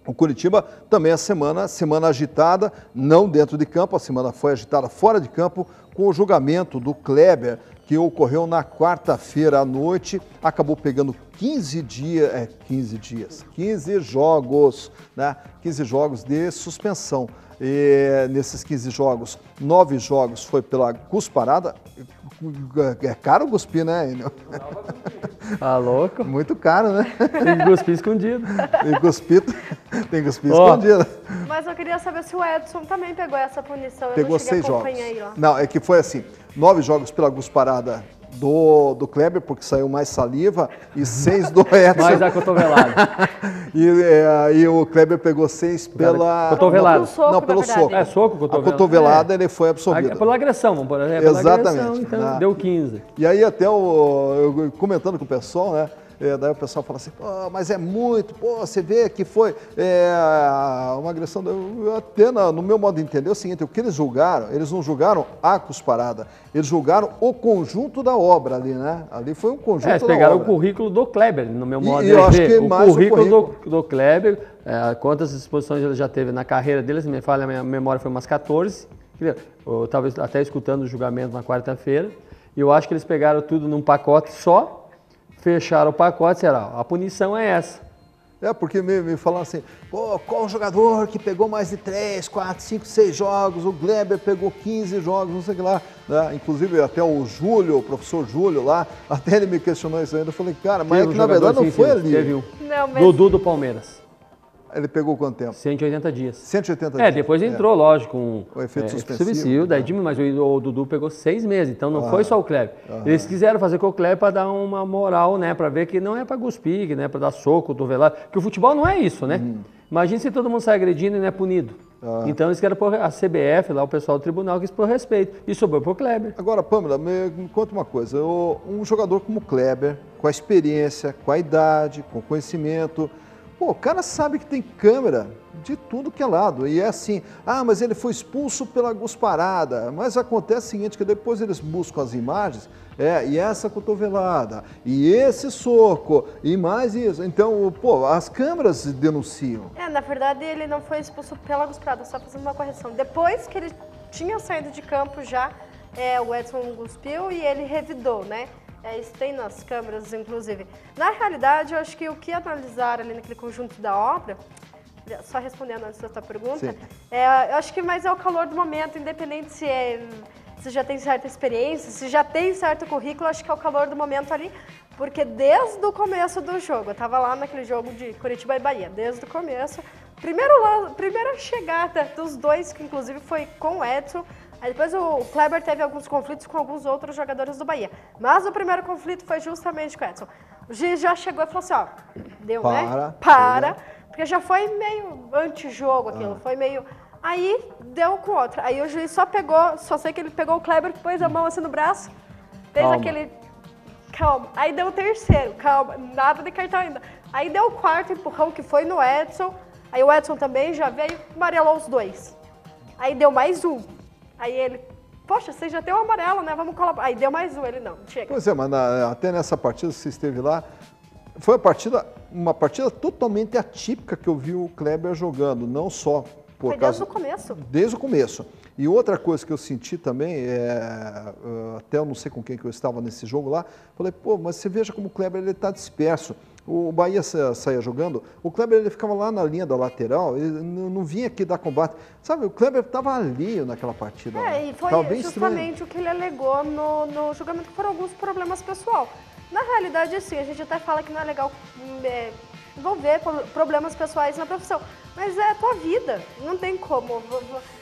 Speaker 1: O Curitiba também é semana agitada, não dentro de campo, a semana foi agitada fora de campo, com o julgamento do Kleber, que ocorreu na quarta-feira à noite, acabou pegando 15 jogos, né? 15 jogos de suspensão. E nesses 15 jogos, 9 jogos foi pela cusparada. É caro cuspir, né, Enio?
Speaker 3: Tá louco?
Speaker 1: Muito caro, né?
Speaker 3: Tem que cuspir escondido.
Speaker 1: Tem que cuspir escondido.
Speaker 2: Mas eu queria saber se o Edson também pegou essa punição.
Speaker 1: Pegou 6 jogos. Lá. Não, é que foi assim, 9 jogos pela cusparada do Kleber, porque saiu mais saliva, e 6 do Edson.
Speaker 3: Mais a cotovelada.
Speaker 1: E o Kleber pegou 6 pela...
Speaker 3: Cotovelada.
Speaker 2: Pelo soco,
Speaker 1: Não, pelo
Speaker 2: na verdade.
Speaker 1: soco.
Speaker 3: É soco, cotovelada.
Speaker 1: A cotovelada ele foi absorvido.
Speaker 3: Pela agressão, vamos por exemplo.
Speaker 1: Exatamente.
Speaker 3: Agressão, então deu 15.
Speaker 1: E aí até eu comentando com o pessoal, né? Daí o pessoal fala assim, pô, mas é muito, pô, você vê que foi uma agressão. Até no meu modo de entender é o seguinte, o que eles julgaram, eles não julgaram a cusparada, eles julgaram o conjunto da obra ali, né? Ali foi um conjunto
Speaker 3: eles
Speaker 1: da
Speaker 3: pegaram
Speaker 1: obra.
Speaker 3: o currículo do Kleber, no meu modo de
Speaker 1: eu acho
Speaker 3: ver.
Speaker 1: que
Speaker 3: O
Speaker 1: mais
Speaker 3: currículo do Kleber, quantas exposições ele já teve na carreira dele, se me falha a minha memória, foi umas 14. Eu estava até escutando o julgamento na quarta-feira, e eu acho que eles pegaram tudo num pacote só, fecharam o pacote, será? A punição é essa.
Speaker 1: Porque me falaram assim, pô, qual jogador que pegou mais de 3, 4, 5, 6 jogos, o Kleber pegou 15 jogos, não sei o que lá. Né? Inclusive até o Júlio, o professor Júlio lá, até ele me questionou isso ainda. Eu falei, cara, mas é que na verdade não foi ali.
Speaker 3: Teve um.
Speaker 2: Não, mas...
Speaker 3: Dudu do Palmeiras.
Speaker 1: Ele pegou quanto tempo?
Speaker 3: 180 dias.
Speaker 1: 180 dias.
Speaker 3: Depois entrou, lógico,
Speaker 1: o efeito suspensivo.
Speaker 3: Daí mas o Dudu pegou 6 meses, então não foi só o Kleber. Eles quiseram fazer com o Kleber para dar uma moral, né? Para ver que não é para cuspir, que não é para dar soco, cotovelado. Que o futebol não é isso, né? Imagina se todo mundo sai agredindo e não é punido. Então eles querem pôr a CBF, lá o pessoal do tribunal, quis pôr respeito. E sobrou pro Kleber.
Speaker 1: Agora, Pâmela, me conta uma coisa. Um jogador como o Kleber, com a experiência, com a idade, com o conhecimento... Pô, o cara sabe que tem câmera de tudo que é lado. E é assim, mas ele foi expulso pela gusparada. Mas acontece o seguinte, que depois eles buscam as imagens, e essa cotovelada, e esse soco, e mais isso. Então, pô, as câmeras denunciam.
Speaker 2: Na verdade, ele não foi expulso pela gusparada, só fazendo uma correção. Depois que ele tinha saído de campo já, o Edson cuspiu e ele revidou, né? Isso tem nas câmeras, inclusive. Na realidade, eu acho que o que analisaram ali naquele conjunto da obra, só respondendo antes da sua pergunta, eu acho que mais é o calor do momento, independente se já tem certa experiência, se já tem certo currículo, acho que é o calor do momento ali, porque desde o começo do jogo, eu estava lá naquele jogo de Curitiba e Bahia, desde o começo, primeira chegada dos dois, que inclusive foi com o Edson. Aí depois o Kleber teve alguns conflitos com alguns outros jogadores do Bahia. Mas o primeiro conflito foi justamente com o Edson. O juiz já chegou e falou assim, deu, né? Para. Porque já foi meio antijogo aquilo, foi meio... Aí deu com outro. Aí o juiz só sei que ele pegou o Kleber, pôs a mão assim no braço, fez aquele... Calma. Aí deu o terceiro, calma, nada de cartão ainda. Aí deu o quarto empurrão, que foi no Edson. Aí o Edson também já veio, amarelou os dois. Aí deu mais um. Aí ele, poxa, você já tem um amarelo, né? Vamos colaborar. Aí deu mais um, ele não, chega.
Speaker 1: Pois é, mas até nessa partida que você esteve lá, foi uma partida totalmente atípica que eu vi o Kleber jogando, não só por
Speaker 2: foi desde o começo.
Speaker 1: Desde o começo. E outra coisa que eu senti também, até eu não sei com quem que eu estava nesse jogo lá, falei, pô, mas você veja como o Kleber está disperso. O Bahia saía jogando, o Kleber ele ficava lá na linha da lateral, ele não vinha aqui dar combate. Sabe, o Kleber estava ali naquela partida.
Speaker 2: E foi justamente o que ele alegou no julgamento, que foram alguns problemas pessoal. Na realidade, assim, a gente até fala que não é legal envolver problemas pessoais na profissão, mas é a tua vida, não tem como.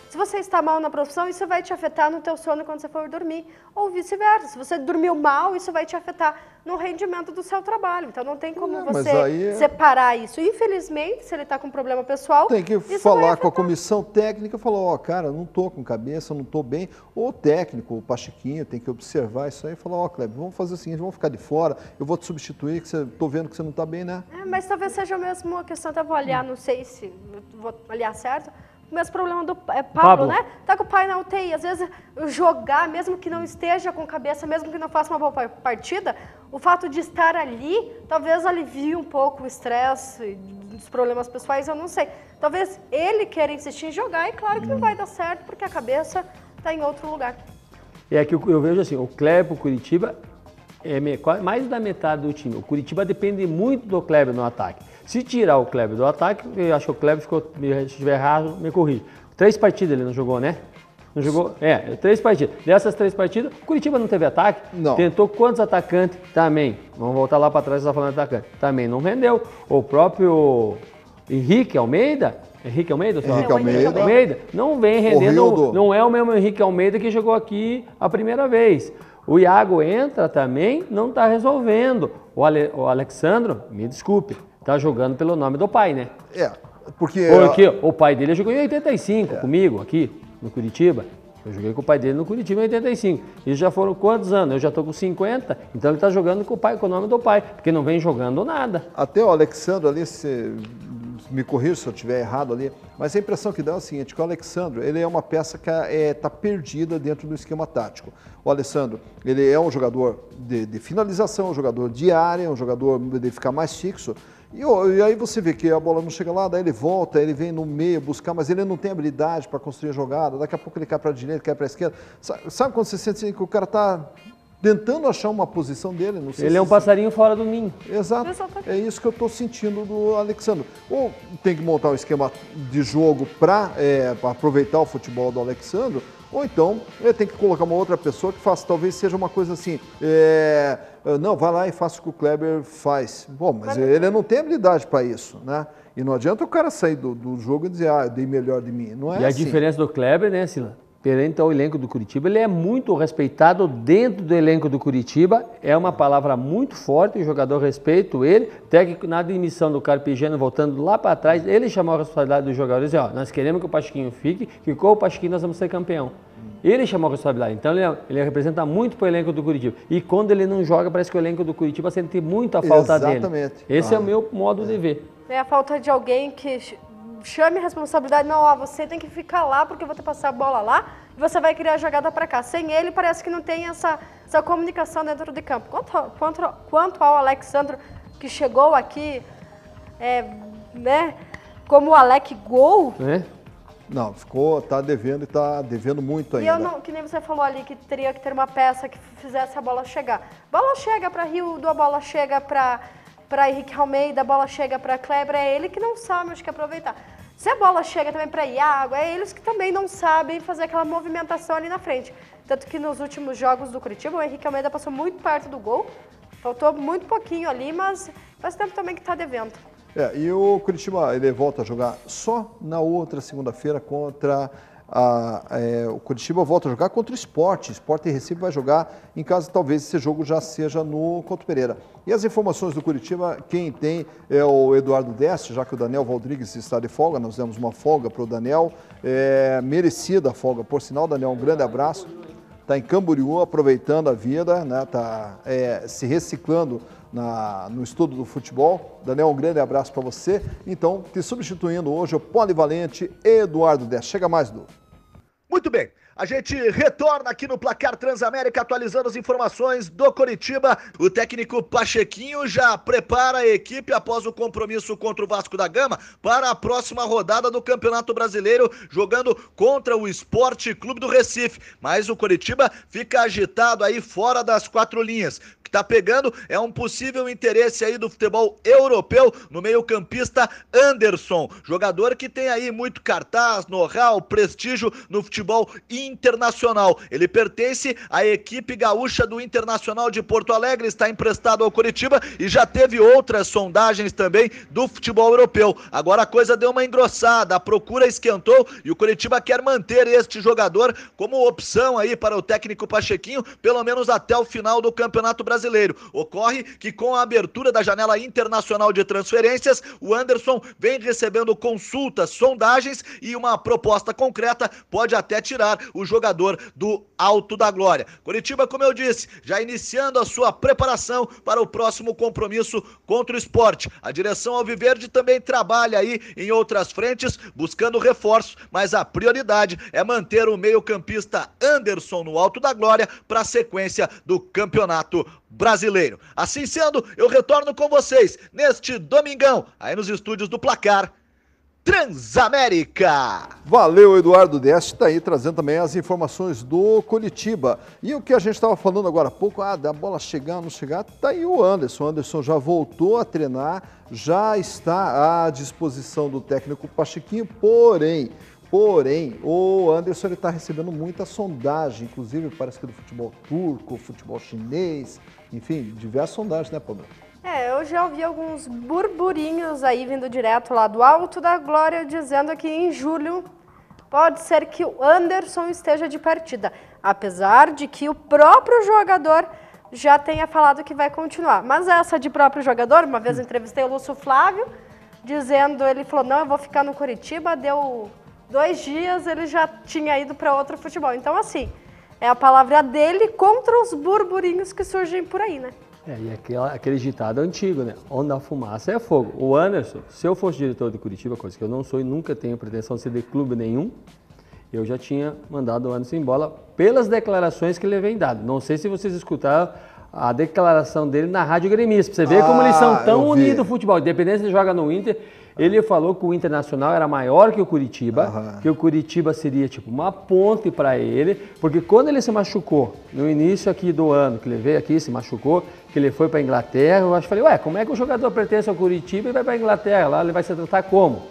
Speaker 2: Se você está mal na profissão, isso vai te afetar no teu sono quando você for dormir, ou vice-versa. Se você dormiu mal, isso vai te afetar no rendimento do seu trabalho. Então não tem como você separar isso. Infelizmente, se ele está com problema pessoal,
Speaker 1: tem que falar com a comissão técnica, falar, cara, não estou com cabeça, não estou bem. Ou o técnico, o Pachequinho, tem que observar isso aí e falar, Kleber, vamos fazer o seguinte, vamos ficar de fora, eu vou te substituir, que estou vendo que você não está bem, né?
Speaker 2: Mas talvez seja mesmo a questão, até vou olhar, não sei se vou olhar certo, o mesmo problema do Pablo, né? Tá com o pai na UTI. Às vezes, jogar, mesmo que não esteja com cabeça, mesmo que não faça uma boa partida, o fato de estar ali, talvez alivie um pouco o estresse dos problemas pessoais, eu não sei. Talvez ele queira insistir em jogar e claro que não vai dar certo, porque a cabeça está em outro lugar.
Speaker 3: É que eu vejo assim, o Kleber, o Curitiba, mais da metade do time. O Curitiba depende muito do Kleber no ataque. Se tirar o Kleber do ataque, eu acho que o Kleber ficou, se estiver errado, me corrige. 3 partidas ele não jogou, né? Não jogou? 3 partidas. Dessas 3 partidas, o Curitiba não teve ataque.
Speaker 1: Não.
Speaker 3: Tentou quantos atacantes? Também. Vamos voltar lá para trás, você está falando de atacante. Também não rendeu. O próprio Henrique Almeida, não vem rendendo, não é o mesmo Henrique Almeida que jogou aqui a primeira vez. O Iago entra também, não está resolvendo. O Alexandro, me desculpe, está jogando pelo nome do pai, né?
Speaker 1: Porque
Speaker 3: o pai dele jogou em 85 comigo aqui no Curitiba. Eu joguei com o pai dele no Curitiba em 85. Isso já foram quantos anos? Eu já estou com 50, então ele está jogando com o nome do pai, porque não vem jogando nada.
Speaker 1: Até o Alexandre ali, me corrija se eu estiver errado ali, mas a impressão que dá é o seguinte, que o Alexandre, ele é uma peça que está perdida dentro do esquema tático. O Alexandre, ele é um jogador de finalização, um jogador de área, um jogador de ficar mais fixo. E aí você vê que a bola não chega lá, daí ele volta, ele vem no meio buscar, mas ele não tem habilidade para construir a jogada, daqui a pouco ele cai para a direita, cai para a esquerda. Sabe quando você sente assim, que o cara está tentando achar uma posição dele? Não sei
Speaker 3: ele é um passarinho fora do ninho.
Speaker 1: Exato, é isso que eu estou sentindo do Alexandre. Ou tem que montar um esquema de jogo para aproveitar o futebol do Alexandre, ou então ele tem que colocar uma outra pessoa que faça, talvez seja uma coisa assim, não, vai lá e faça o que o Kleber faz. Bom, mas ele não tem habilidade para isso, né? E não adianta o cara sair do jogo e dizer, eu dei melhor de mim. Não é assim.
Speaker 3: E a diferença do Kleber, né, Sila? Perante ao elenco do Curitiba, ele é muito respeitado dentro do elenco do Curitiba, é uma palavra muito forte, o jogador respeita ele, técnico na admissão do Carpegiani, voltando lá para trás, ele chamou a responsabilidade dos jogadores, nós queremos que o Pachequinho fique, que com o Pachequinho nós vamos ser campeão. Ele chamou a responsabilidade, então ele representa muito para o elenco do Curitiba. E quando ele não joga, parece que o elenco do Curitiba sente muita falta dele.
Speaker 1: Exatamente.
Speaker 3: Esse é o meu modo de ver.
Speaker 2: É a falta de alguém que chame a responsabilidade, não, você tem que ficar lá porque eu vou te passar a bola lá e você vai criar a jogada para cá. Sem ele, parece que não tem essa comunicação dentro de campo. Quanto ao Alexandre, que chegou aqui, né, como o Alec Gol...
Speaker 1: Não, tá devendo e está devendo muito ainda.
Speaker 2: E eu não, que nem você falou ali, que teria que ter uma peça que fizesse a bola chegar. Bola chega para Rildo, a bola chega para Henrique Almeida, a bola chega para Kleber, é ele que não sabe, acho que aproveitar. Se a bola chega também para Iago, é eles que também não sabem fazer aquela movimentação ali na frente. Tanto que nos últimos jogos do Curitiba, o Henrique Almeida passou muito perto do gol, faltou muito pouquinho ali, mas faz tempo também que está devendo.
Speaker 1: E o Curitiba, ele volta a jogar só na outra segunda-feira contra o Curitiba volta a jogar contra o Sport. Sport e Recife vai jogar em casa, talvez esse jogo já seja no Couto Pereira. E as informações do Curitiba, quem tem é o Eduardo Deste, já que o Daniel Valdrigues está de folga, nós demos uma folga para o Daniel, merecida a folga, por sinal, Daniel, um grande abraço. Está em Camboriú, aproveitando a vida, né? Está se reciclando no estudo do futebol. Daniel, um grande abraço para você. Então, te substituindo hoje o polivalente Eduardo Deste. Chega mais, Du.
Speaker 4: Muito bem. A gente retorna aqui no Placar Transamérica, atualizando as informações do Coritiba. O técnico Pachequinho já prepara a equipe após o compromisso contra o Vasco da Gama para a próxima rodada do Campeonato Brasileiro, jogando contra o Sport Clube do Recife. Mas o Coritiba fica agitado aí fora das quatro linhas. O que tá pegando é um possível interesse aí do futebol europeu no meio-campista Anderson, jogador que tem aí muito cartaz, know-how, prestígio no futebol internacional. Ele pertence à equipe gaúcha do Internacional de Porto Alegre, está emprestado ao Coritiba e já teve outras sondagens também do futebol europeu. Agora a coisa deu uma engrossada, a procura esquentou e o Coritiba quer manter este jogador como opção aí para o técnico Pachequinho, pelo menos até o final do Campeonato Brasileiro. Ocorre que com a abertura da janela internacional de transferências, o Anderson vem recebendo consultas, sondagens e uma proposta concreta pode até tirar o jogador do Alto da Glória. Coritiba, como eu disse, já iniciando a sua preparação para o próximo compromisso contra o Sport. A direção alviverde também trabalha aí em outras frentes, buscando reforços, mas a prioridade é manter o meio-campista Anderson no Alto da Glória para a sequência do Campeonato Brasileiro. Assim sendo, eu retorno com vocês neste domingão, aí nos estúdios do Placar Transamérica.
Speaker 1: Valeu, Eduardo Deste, está aí trazendo também as informações do Coritiba. E o que a gente estava falando agora há pouco, da bola chegar, não chegar, está aí o Anderson. O Anderson já voltou a treinar, já está à disposição do técnico Pachequinho, porém, o Anderson está recebendo muita sondagem, inclusive parece que do futebol turco, futebol chinês, enfim, diversas sondagens, né, Pablo?
Speaker 2: Eu já ouvi alguns burburinhos aí vindo direto lá do Alto da Glória, dizendo que em julho pode ser que o Anderson esteja de partida, apesar de que o próprio jogador já tenha falado que vai continuar. Mas essa de próprio jogador, uma vez eu entrevistei o Lúcio Flávio, dizendo, ele falou, não, eu vou ficar no Curitiba, deu 2 dias, ele já tinha ido para outro futebol. Então, assim, é a palavra dele contra os burburinhos que surgem por aí, né?
Speaker 3: E aquele ditado antigo, né? Onde a fumaça é fogo. O Anderson, se eu fosse diretor de Curitiba, coisa que eu não sou e nunca tenho pretensão de ser de clube nenhum, eu já tinha mandado o Anderson embora pelas declarações que ele vem dado. Não sei se vocês escutaram a declaração dele na Rádio Gremista. Você vê como eles são tão unidos no futebol. Independente se ele joga no Inter, ele falou que o Internacional era maior que o Curitiba, que o Curitiba seria tipo uma ponte para ele, porque quando ele se machucou, no início aqui do ano, que ele veio aqui, se machucou, que ele foi para a Inglaterra, eu falei, ué, como é que o jogador pertence ao Curitiba e vai para a Inglaterra? Lá ele vai se tratar como?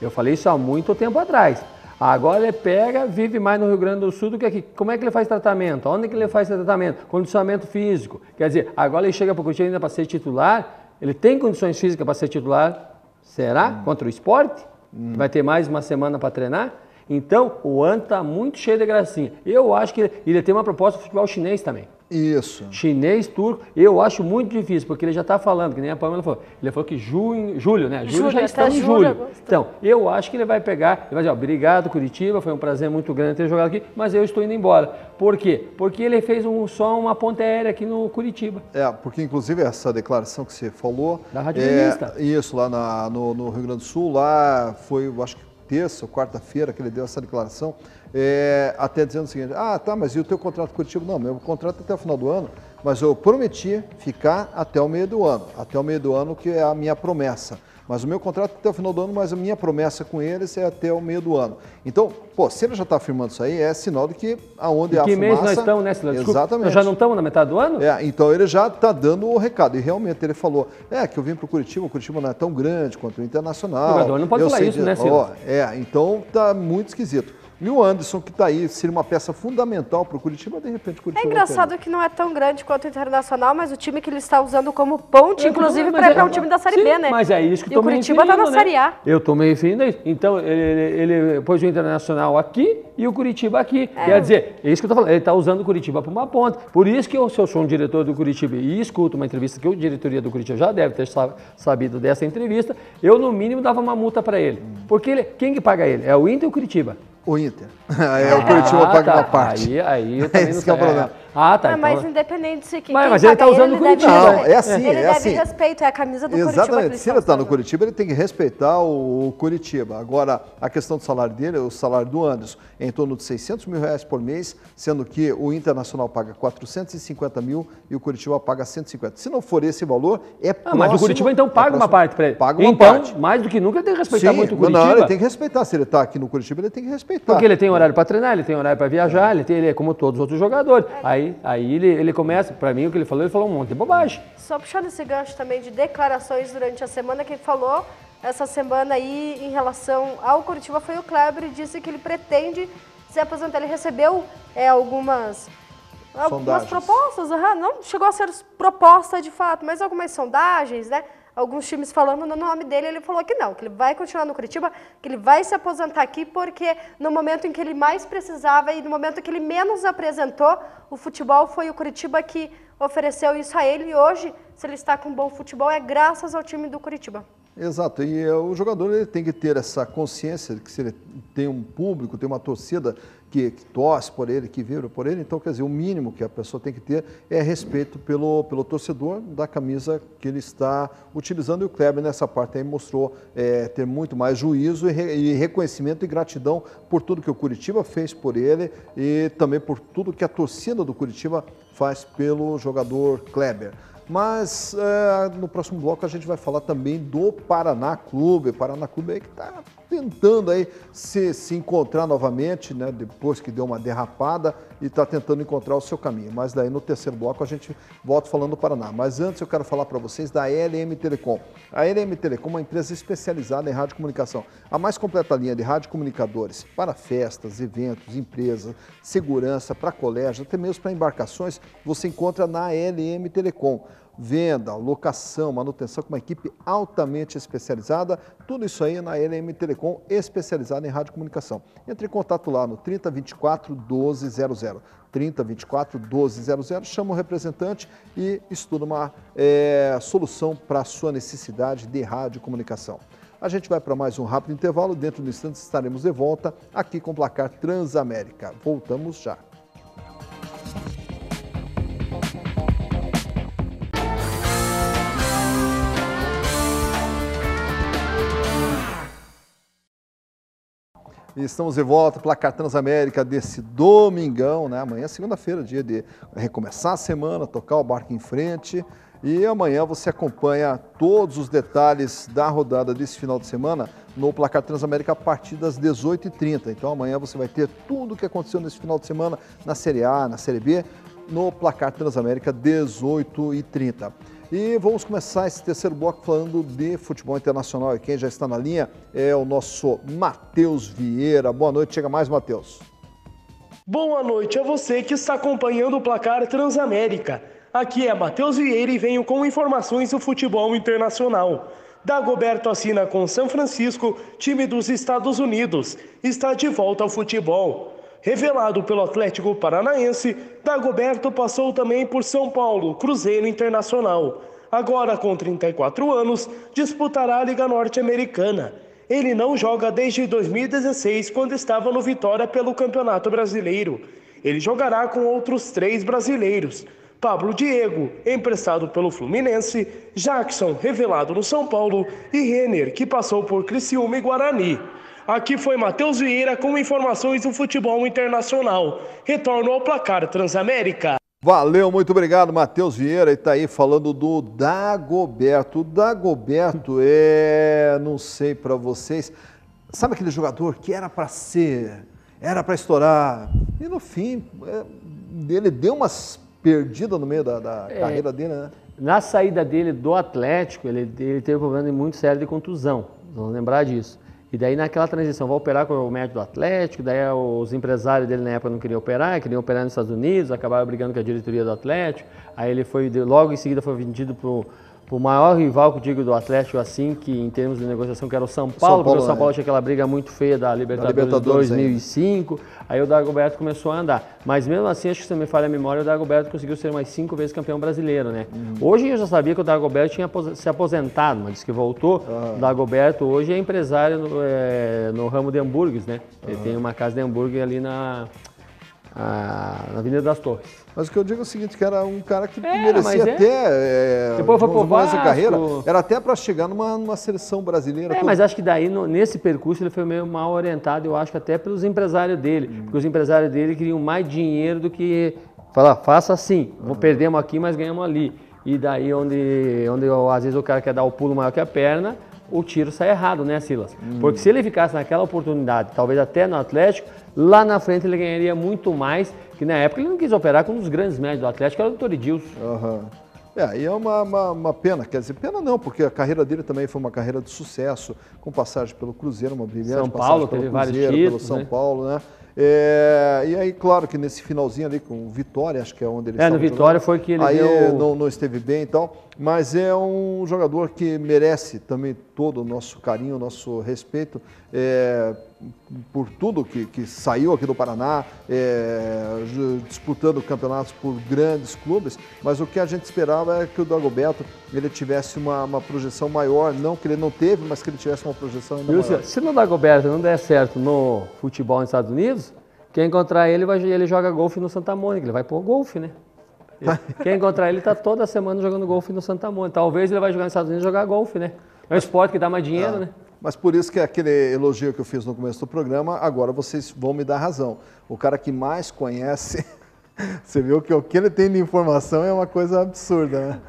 Speaker 3: Eu falei isso há muito tempo atrás. Agora ele pega, vive mais no Rio Grande do Sul do que aqui. Como é que ele faz tratamento? Onde que ele faz tratamento? Condicionamento físico. Quer dizer, agora ele chega para o Curitiba ainda para ser titular, ele tem condições físicas para ser titular? Será? Contra o Sport? Vai ter mais uma semana para treinar? Então, o An está muito cheio de gracinha. Eu acho que ele tem uma proposta de futebol chinês também.
Speaker 1: Isso.
Speaker 3: Chinês, turco, eu acho muito difícil, porque ele já está falando, que nem a Pamela falou. Ele falou que julho, né? Julho já estamos em julho. Então, eu acho que ele vai pegar, ele vai dizer, ó, obrigado Curitiba, foi um prazer muito grande ter jogado aqui, mas eu estou indo embora. Por quê? Porque ele fez só uma ponte aérea aqui no Curitiba.
Speaker 1: Porque inclusive essa declaração que você falou...
Speaker 3: Da Rádio Gremista.
Speaker 1: Isso, lá no Rio Grande do Sul, lá foi, eu acho que terça ou quarta-feira que ele deu essa declaração, até dizendo o seguinte, mas e o teu contrato com o Curitiba? Não, meu contrato é até o final do ano, mas eu prometi ficar até o meio do ano, que é a minha promessa. Mas o meu contrato é até o final do ano, mas a minha promessa com eles é até o meio do ano. Então, se ele já está afirmando isso aí, é sinal de que aonde há fumaça...
Speaker 3: Que mês nós estamos, né, Silvio?
Speaker 1: Exatamente.
Speaker 3: Nós já não estamos na metade do ano?
Speaker 1: Então ele já está dando o recado. E realmente ele falou, que eu vim para o Curitiba não é tão grande quanto o Internacional.
Speaker 3: O jogador não pode falar isso, né, Silvio?
Speaker 1: Então está muito esquisito. E o Anderson, que está aí, seria uma peça fundamental para o Curitiba, de repente o Curitiba...
Speaker 2: É engraçado que não é tão grande quanto o Internacional, mas o time que ele está usando como ponte, inclusive, para ir para um time da Série B, né?
Speaker 3: Mas é isso que
Speaker 2: eu estou me referindo, né? E o Curitiba está na Série A.
Speaker 3: Eu estou me referindo a isso. Então, ele pôs o Internacional aqui e o Curitiba aqui. Quer dizer, é isso que eu estou falando, ele está usando o Curitiba para uma ponte. Por isso que se eu sou um diretor do Curitiba e escuto uma entrevista que a diretoria do Curitiba já deve ter sabido dessa entrevista, eu, no mínimo, dava uma multa para ele. Porque quem que paga ele? É o Inter ou o Curitiba?
Speaker 1: O Inter. O Curitiba paga uma parte.
Speaker 3: Aí eu também não sei.
Speaker 2: Então... Mas independente se quem
Speaker 3: mas ele está usando o Curitiba.
Speaker 1: Não, é assim.
Speaker 2: Ele deve respeito, é a camisa do Curitiba.
Speaker 1: Exatamente. Se ele está no Curitiba, ele tem que respeitar o Curitiba. Agora, a questão do salário dele, o salário do Anderson, é em torno de R$600 mil por mês, sendo que o Internacional paga 450 mil e o Curitiba paga 150. Se não for esse valor, é próximo...
Speaker 3: Mas o Curitiba, então, paga uma parte para ele.
Speaker 1: Paga uma parte.
Speaker 3: Mais do que nunca, ele tem que respeitar muito o Curitiba.
Speaker 1: Não, ele tem que respeitar. Se ele está aqui no Curitiba, ele tem que respeitar.
Speaker 3: Porque ele tem horário para treinar, ele tem horário para viajar, ele é como todos os outros jogadores. Aí ele começa, para mim, o que ele falou um monte de bobagem.
Speaker 2: Só puxando esse gancho também de declarações durante a semana, que ele falou essa semana aí em relação ao Curitiba foi o Kleber e disse que ele pretende se aposentar. Ele recebeu algumas propostas, não chegou a ser proposta de fato, mas algumas sondagens, né? Alguns times falando no nome dele, ele falou que não, que ele vai continuar no Curitiba, que ele vai se aposentar aqui, porque no momento em que ele mais precisava e no momento que ele menos apresentou, o futebol foi o Curitiba que ofereceu isso a ele. E hoje, se ele está com bom futebol, é graças ao time do Curitiba.
Speaker 1: Exato, e o jogador ele tem que ter essa consciência de que se ele tem um público, tem uma torcida que torce por ele, que vibra por ele, então, quer dizer, o mínimo que a pessoa tem que ter é respeito pelo torcedor da camisa que ele está utilizando, e o Kleber nessa parte aí mostrou ter muito mais juízo e reconhecimento e gratidão por tudo que o Curitiba fez por ele e também por tudo que a torcida do Curitiba faz pelo jogador Kleber. Mas no próximo bloco a gente vai falar também do Paraná Clube. Paraná Clube aí que está tentando aí se encontrar novamente, né? Depois que deu uma derrapada e está tentando encontrar o seu caminho. Mas daí no terceiro bloco a gente volta falando do Paraná. Mas antes eu quero falar para vocês da LM Telecom. A LM Telecom é uma empresa especializada em radiocomunicação. A mais completa linha de radiocomunicadores para festas, eventos, empresas, segurança, para colégios, até mesmo para embarcações, você encontra na LM Telecom. venda, locação, manutenção com uma equipe altamente especializada. Tudo isso aí na LM Telecom, especializada em radiocomunicação. Entre em contato lá no 3024 1200. 3024 1200, chama o representante e estuda uma solução para a sua necessidade de radiocomunicação. A gente vai para mais um rápido intervalo, dentro de instantes estaremos de volta aqui com o Placar Transamérica. Voltamos já. E estamos de volta, Placar Transamérica desse domingão, né? Amanhã é segunda-feira, dia de recomeçar a semana, tocar o barco em frente. E amanhã você acompanha todos os detalhes da rodada desse final de semana no Placar Transamérica a partir das 18h30. Então amanhã você vai ter tudo o que aconteceu nesse final de semana na Série A, na Série B, no Placar Transamérica 18h30. E vamos começar esse terceiro bloco falando de futebol internacional. E quem já está na linha é o nosso Matheus Vieira. Boa noite, chega mais, Matheus.
Speaker 5: Boa noite a você que está acompanhando o Placar Transamérica. Aqui é Matheus Vieira e venho com informações do futebol internacional. Dagoberto assina com São Francisco, time dos Estados Unidos. Está de volta ao futebol. Revelado pelo Atlético Paranaense, Dagoberto passou também por São Paulo, Cruzeiro Internacional. Agora, com 34 anos, disputará a Liga Norte-Americana. Ele não joga desde 2016, quando estava no Vitória pelo Campeonato Brasileiro. Ele jogará com outros 3 brasileiros. Pablo Diego, emprestado pelo Fluminense, Jackson, revelado no São Paulo, e Renner, que passou por Criciúma e Guarani. Aqui foi Matheus Vieira com informações do futebol internacional. Retorno ao Placar Transamérica.
Speaker 1: Valeu, muito obrigado, Matheus Vieira. E tá aí falando do Dagoberto. O Dagoberto não sei para vocês, sabe aquele jogador que era para estourar, e no fim, ele deu umas perdidas no meio da carreira dele, né?
Speaker 3: Na saída dele do Atlético, ele teve um problema muito sério de contusão, vamos lembrar disso. E daí naquela transição, vai operar com o médico do Atlético, daí os empresários dele na época não queriam operar nos Estados Unidos, acabaram brigando com a diretoria do Atlético, aí ele logo em seguida foi vendido para o maior rival que eu digo do Atlético, assim, que em termos de negociação, que era o São Paulo, porque o São Paulo tinha aquela briga muito feia da Libertadores 2005, aí o Dagoberto começou a andar. Mas mesmo assim, acho que se não me falha a memória, o Dagoberto conseguiu ser mais 5 vezes campeão brasileiro, né? Hoje eu já sabia que o Dagoberto tinha se aposentado, mas disse que voltou. O Dagoberto hoje é empresário no ramo de hambúrgueres, né? Ele tem uma casa de hambúrguer ali na Avenida das Torres.
Speaker 1: Mas o que eu digo é o seguinte, que era um cara que merecia
Speaker 3: depois foi pro Vasco,
Speaker 1: carreira, era até para chegar numa seleção brasileira.
Speaker 3: Mas acho que daí, nesse percurso, ele foi meio mal orientado, eu acho que até pelos empresários dele, porque os empresários dele queriam mais dinheiro do que falar, faça assim, perdemos aqui, mas ganhamos ali. E daí, onde às vezes o cara quer dar o pulo maior que a perna, o tiro sai errado, né, Silas? Porque se ele ficasse naquela oportunidade, talvez até no Atlético, lá na frente ele ganharia muito mais, que na época ele não quis operar com um dos grandes médicos do Atlético, era o Dr. Edilson.
Speaker 1: E é uma pena, quer dizer, pena não, porque a carreira dele também foi uma carreira de sucesso, com passagem pelo Cruzeiro, uma brilhante
Speaker 3: São Paulo,
Speaker 1: passagem
Speaker 3: teve
Speaker 1: pelo
Speaker 3: vários
Speaker 1: Cruzeiro,
Speaker 3: títulos,
Speaker 1: pelo São
Speaker 3: né?
Speaker 1: Paulo, né? E aí, claro que nesse finalzinho ali, com o Vitória, acho que é onde ele estava
Speaker 3: no Vitória
Speaker 1: jogando,
Speaker 3: foi que ele
Speaker 1: aí
Speaker 3: deu...
Speaker 1: não esteve bem e tal, mas é um jogador que merece também todo o nosso carinho, o nosso respeito, por tudo que saiu aqui do Paraná, disputando campeonatos por grandes clubes, mas o que a gente esperava é que o Dagoberto ele tivesse uma projeção maior, não que ele não teve, mas que ele tivesse uma projeção ainda maior.
Speaker 3: Se no Dagoberto não der certo no futebol nos Estados Unidos, quem encontrar ele joga golfe no Santa Mônica, ele vai pôr golfe, né? Quem encontrar ele está toda semana jogando golfe no Santa Mônica. Talvez ele vai jogar nos Estados Unidos e jogar golfe, né? É um esporte que dá mais dinheiro, né?
Speaker 1: Mas por isso que aquele elogio que eu fiz no começo do programa, agora vocês vão me dar razão. O cara que mais conhece, você viu que o que ele tem de informação é uma coisa absurda, né?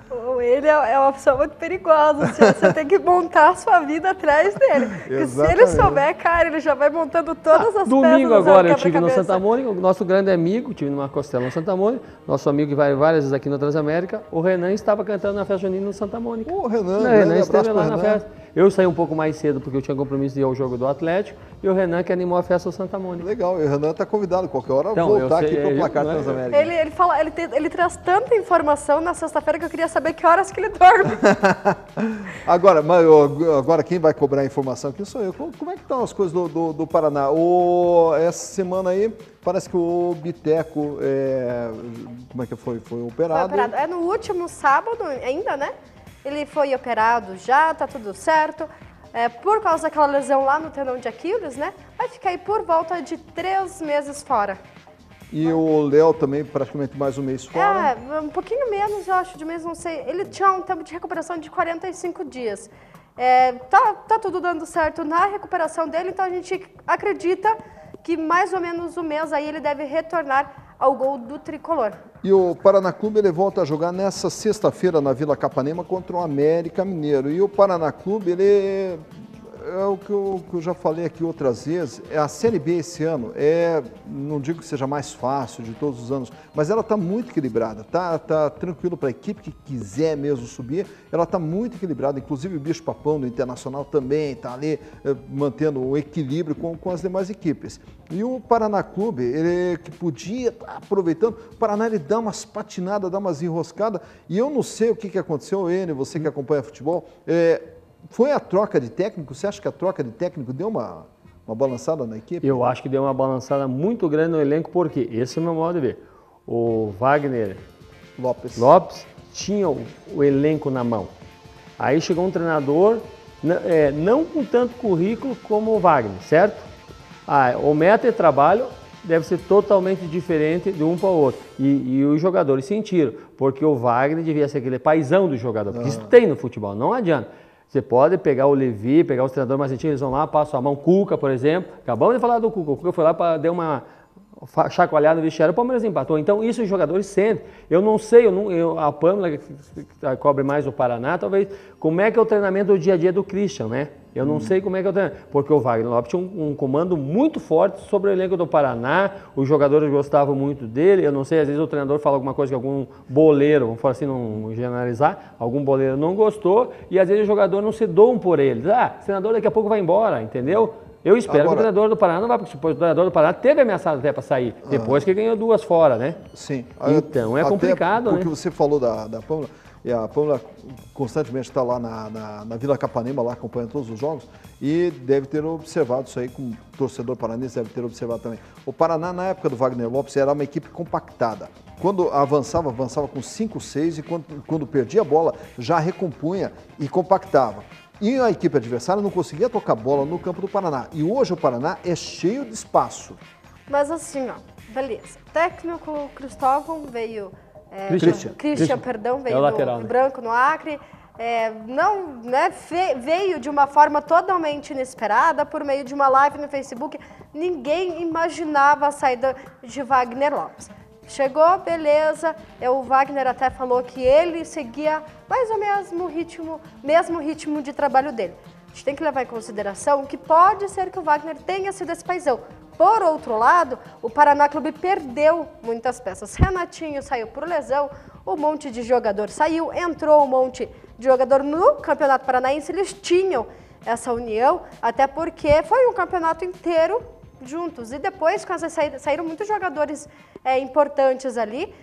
Speaker 2: Ele é uma pessoa muito perigosa, você tem que montar a sua vida atrás dele. Porque se ele souber, cara, ele já vai montando todas as peças.
Speaker 3: Domingo agora eu estive no Santa Mônica, o nosso grande amigo, tive numa costela no Santa Mônica, nosso amigo que vai várias vezes aqui no Transamérica, o Renan estava cantando na festa junina no Santa Mônica.
Speaker 1: O Renan,
Speaker 3: Renan esteve lá na festa. Eu saí um pouco mais cedo porque eu tinha compromisso de ir ao jogo do Atlético e o Renan que animou a festa do Santa Mônica.
Speaker 1: Legal, e o Renan está convidado qualquer hora
Speaker 3: Então,
Speaker 1: voltar aqui para o
Speaker 3: eu-
Speaker 1: Placar
Speaker 3: não é-
Speaker 1: Transamérica.
Speaker 2: Ele traz tanta informação na sexta-feira que eu queria saber que horas que ele dorme.
Speaker 1: Agora quem vai cobrar a informação aqui sou eu. Como é que estão as coisas do Paraná? Essa semana aí, parece que o Biteco, como é que foi operado?
Speaker 2: É no último sábado ainda, né? Ele foi operado já, tá tudo certo. Por causa daquela lesão lá no tendão de Aquiles, né? Vai ficar aí por volta de 3 meses fora.
Speaker 1: E o Léo também praticamente mais um mês fora.
Speaker 2: Um pouquinho menos, eu acho, de mês, não sei. Ele tinha um tempo de recuperação de 45 dias. Tá tudo dando certo na recuperação dele, então a gente acredita que mais ou menos um mês aí ele deve retornar ao gol do tricolor.
Speaker 1: E o Paraná Clube ele volta a jogar nessa sexta-feira na Vila Capanema contra o América Mineiro. E o Paraná Clube, ele é o que eu já falei aqui outras vezes, a Série B esse ano, não digo que seja mais fácil de todos os anos, mas ela está muito equilibrada, tá tranquilo para a equipe que quiser mesmo subir, ela está muito equilibrada, inclusive o Bicho Papão do Internacional também está ali mantendo o equilíbrio com as demais equipes. E o Paraná Clube, ele que podia estar aproveitando, o Paraná ele dá umas patinadas, dá umas enroscadas, e eu não sei o que aconteceu, você que acompanha futebol, foi a troca de técnico? Você acha que a troca de técnico deu uma balançada na equipe?
Speaker 3: Eu acho que deu uma balançada muito grande no elenco, porque esse é o meu modo de ver. O Wagner Lopes tinha o elenco na mão. Aí chegou um treinador, não com tanto currículo como o Wagner, certo? O método de trabalho deve ser totalmente diferente de um para o outro. E os jogadores sentiram, porque o Wagner devia ser aquele paizão do jogador, porque isso tem no futebol, não adianta. Você pode pegar o Levi, pegar os treinadores mais antigos, eles vão lá, passam a mão, Cuca, por exemplo. Acabamos de falar do Cuca. O Cuca foi lá para dar uma chacoalhada no vestiário, o Palmeiras empatou. Então, isso os jogadores sentem. Eu não sei, a Pâmela, que cobre mais o Paraná, talvez, como é que é o treinamento do dia a dia do Christian, né? Eu não sei como é que é o treinamento, porque o Wagner Lopes tinha um comando muito forte sobre o elenco do Paraná, os jogadores gostavam muito dele, eu não sei, às vezes o treinador fala alguma coisa que algum boleiro, vamos falar assim, não generalizar, algum boleiro não gostou, e às vezes o jogador não se doam por ele. O treinador daqui a pouco vai embora, entendeu? Eu espero que o treinador do Paraná não vá, porque o treinador do Paraná teve ameaçado até para sair, depois que ganhou 2 fora, né?
Speaker 1: Sim.
Speaker 3: Então é complicado, né?
Speaker 1: Porque você falou da Pâmela, e a Pâmela constantemente está lá na Vila Capanema, lá acompanhando todos os jogos, e deve ter observado isso aí, como torcedor paranense deve ter observado também. O Paraná, na época do Wagner Lopes, era uma equipe compactada. Quando avançava com 5, 6, e quando perdia a bola, já recompunha e compactava. E a equipe adversária não conseguia tocar bola no campo do Paraná. E hoje o Paraná é cheio de espaço.
Speaker 2: Mas assim, beleza. Técnico Cristóvão veio...
Speaker 3: Christian,
Speaker 2: veio no branco no Acre. Veio de uma forma totalmente inesperada, por meio de uma live no Facebook. Ninguém imaginava a saída de Wagner Lopes. Chegou, beleza, o Wagner até falou que ele seguia mais ou menos mesmo ritmo de trabalho dele. A gente tem que levar em consideração que pode ser que o Wagner tenha sido esse paizão. Por outro lado, o Paraná Clube perdeu muitas peças. Renatinho saiu por lesão, um monte de jogador saiu, entrou um monte de jogador no Campeonato Paranaense, eles tinham essa união, até porque foi um campeonato inteiro juntos. E depois, quando saíram muitos jogadores importantes ali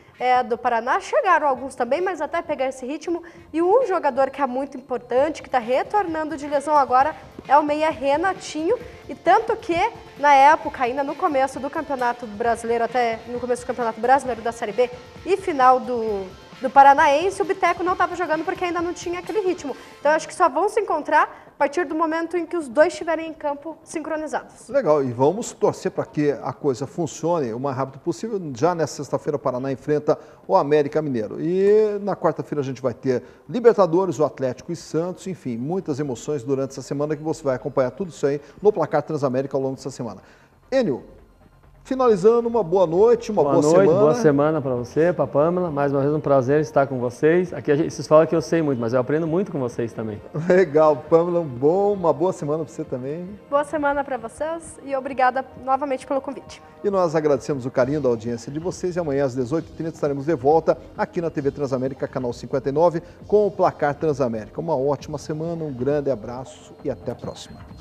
Speaker 2: do Paraná, chegaram alguns também, mas até pegar esse ritmo. E um jogador que é muito importante, que está retornando de lesão agora, é o meia Renatinho. E tanto que, na época, ainda no começo do Campeonato Brasileiro, até no começo do Campeonato Brasileiro da Série B e final do Paranaense, o Biteco não estava jogando porque ainda não tinha aquele ritmo. Então, eu acho que só vão se encontrar a partir do momento em que os dois estiverem em campo sincronizados.
Speaker 1: Legal, e vamos torcer para que a coisa funcione o mais rápido possível. Já nessa sexta-feira o Paraná enfrenta o América Mineiro. E na quarta-feira a gente vai ter Libertadores, o Atlético e Santos, enfim, muitas emoções durante essa semana que você vai acompanhar tudo isso aí no Placar Transamérica ao longo dessa semana. Enio, finalizando, uma boa noite, uma boa semana.
Speaker 3: Boa semana para você, para a Pâmela. Mais uma vez um prazer estar com vocês. Aqui vocês falam que eu sei muito, mas eu aprendo muito com vocês também.
Speaker 1: Legal, Pâmela, uma boa semana para você também.
Speaker 2: Boa semana para vocês e obrigada novamente pelo convite.
Speaker 1: E nós agradecemos o carinho da audiência de vocês e amanhã às 18h30 estaremos de volta aqui na TV Transamérica, canal 59, com o Placar Transamérica. Uma ótima semana, um grande abraço e até a próxima.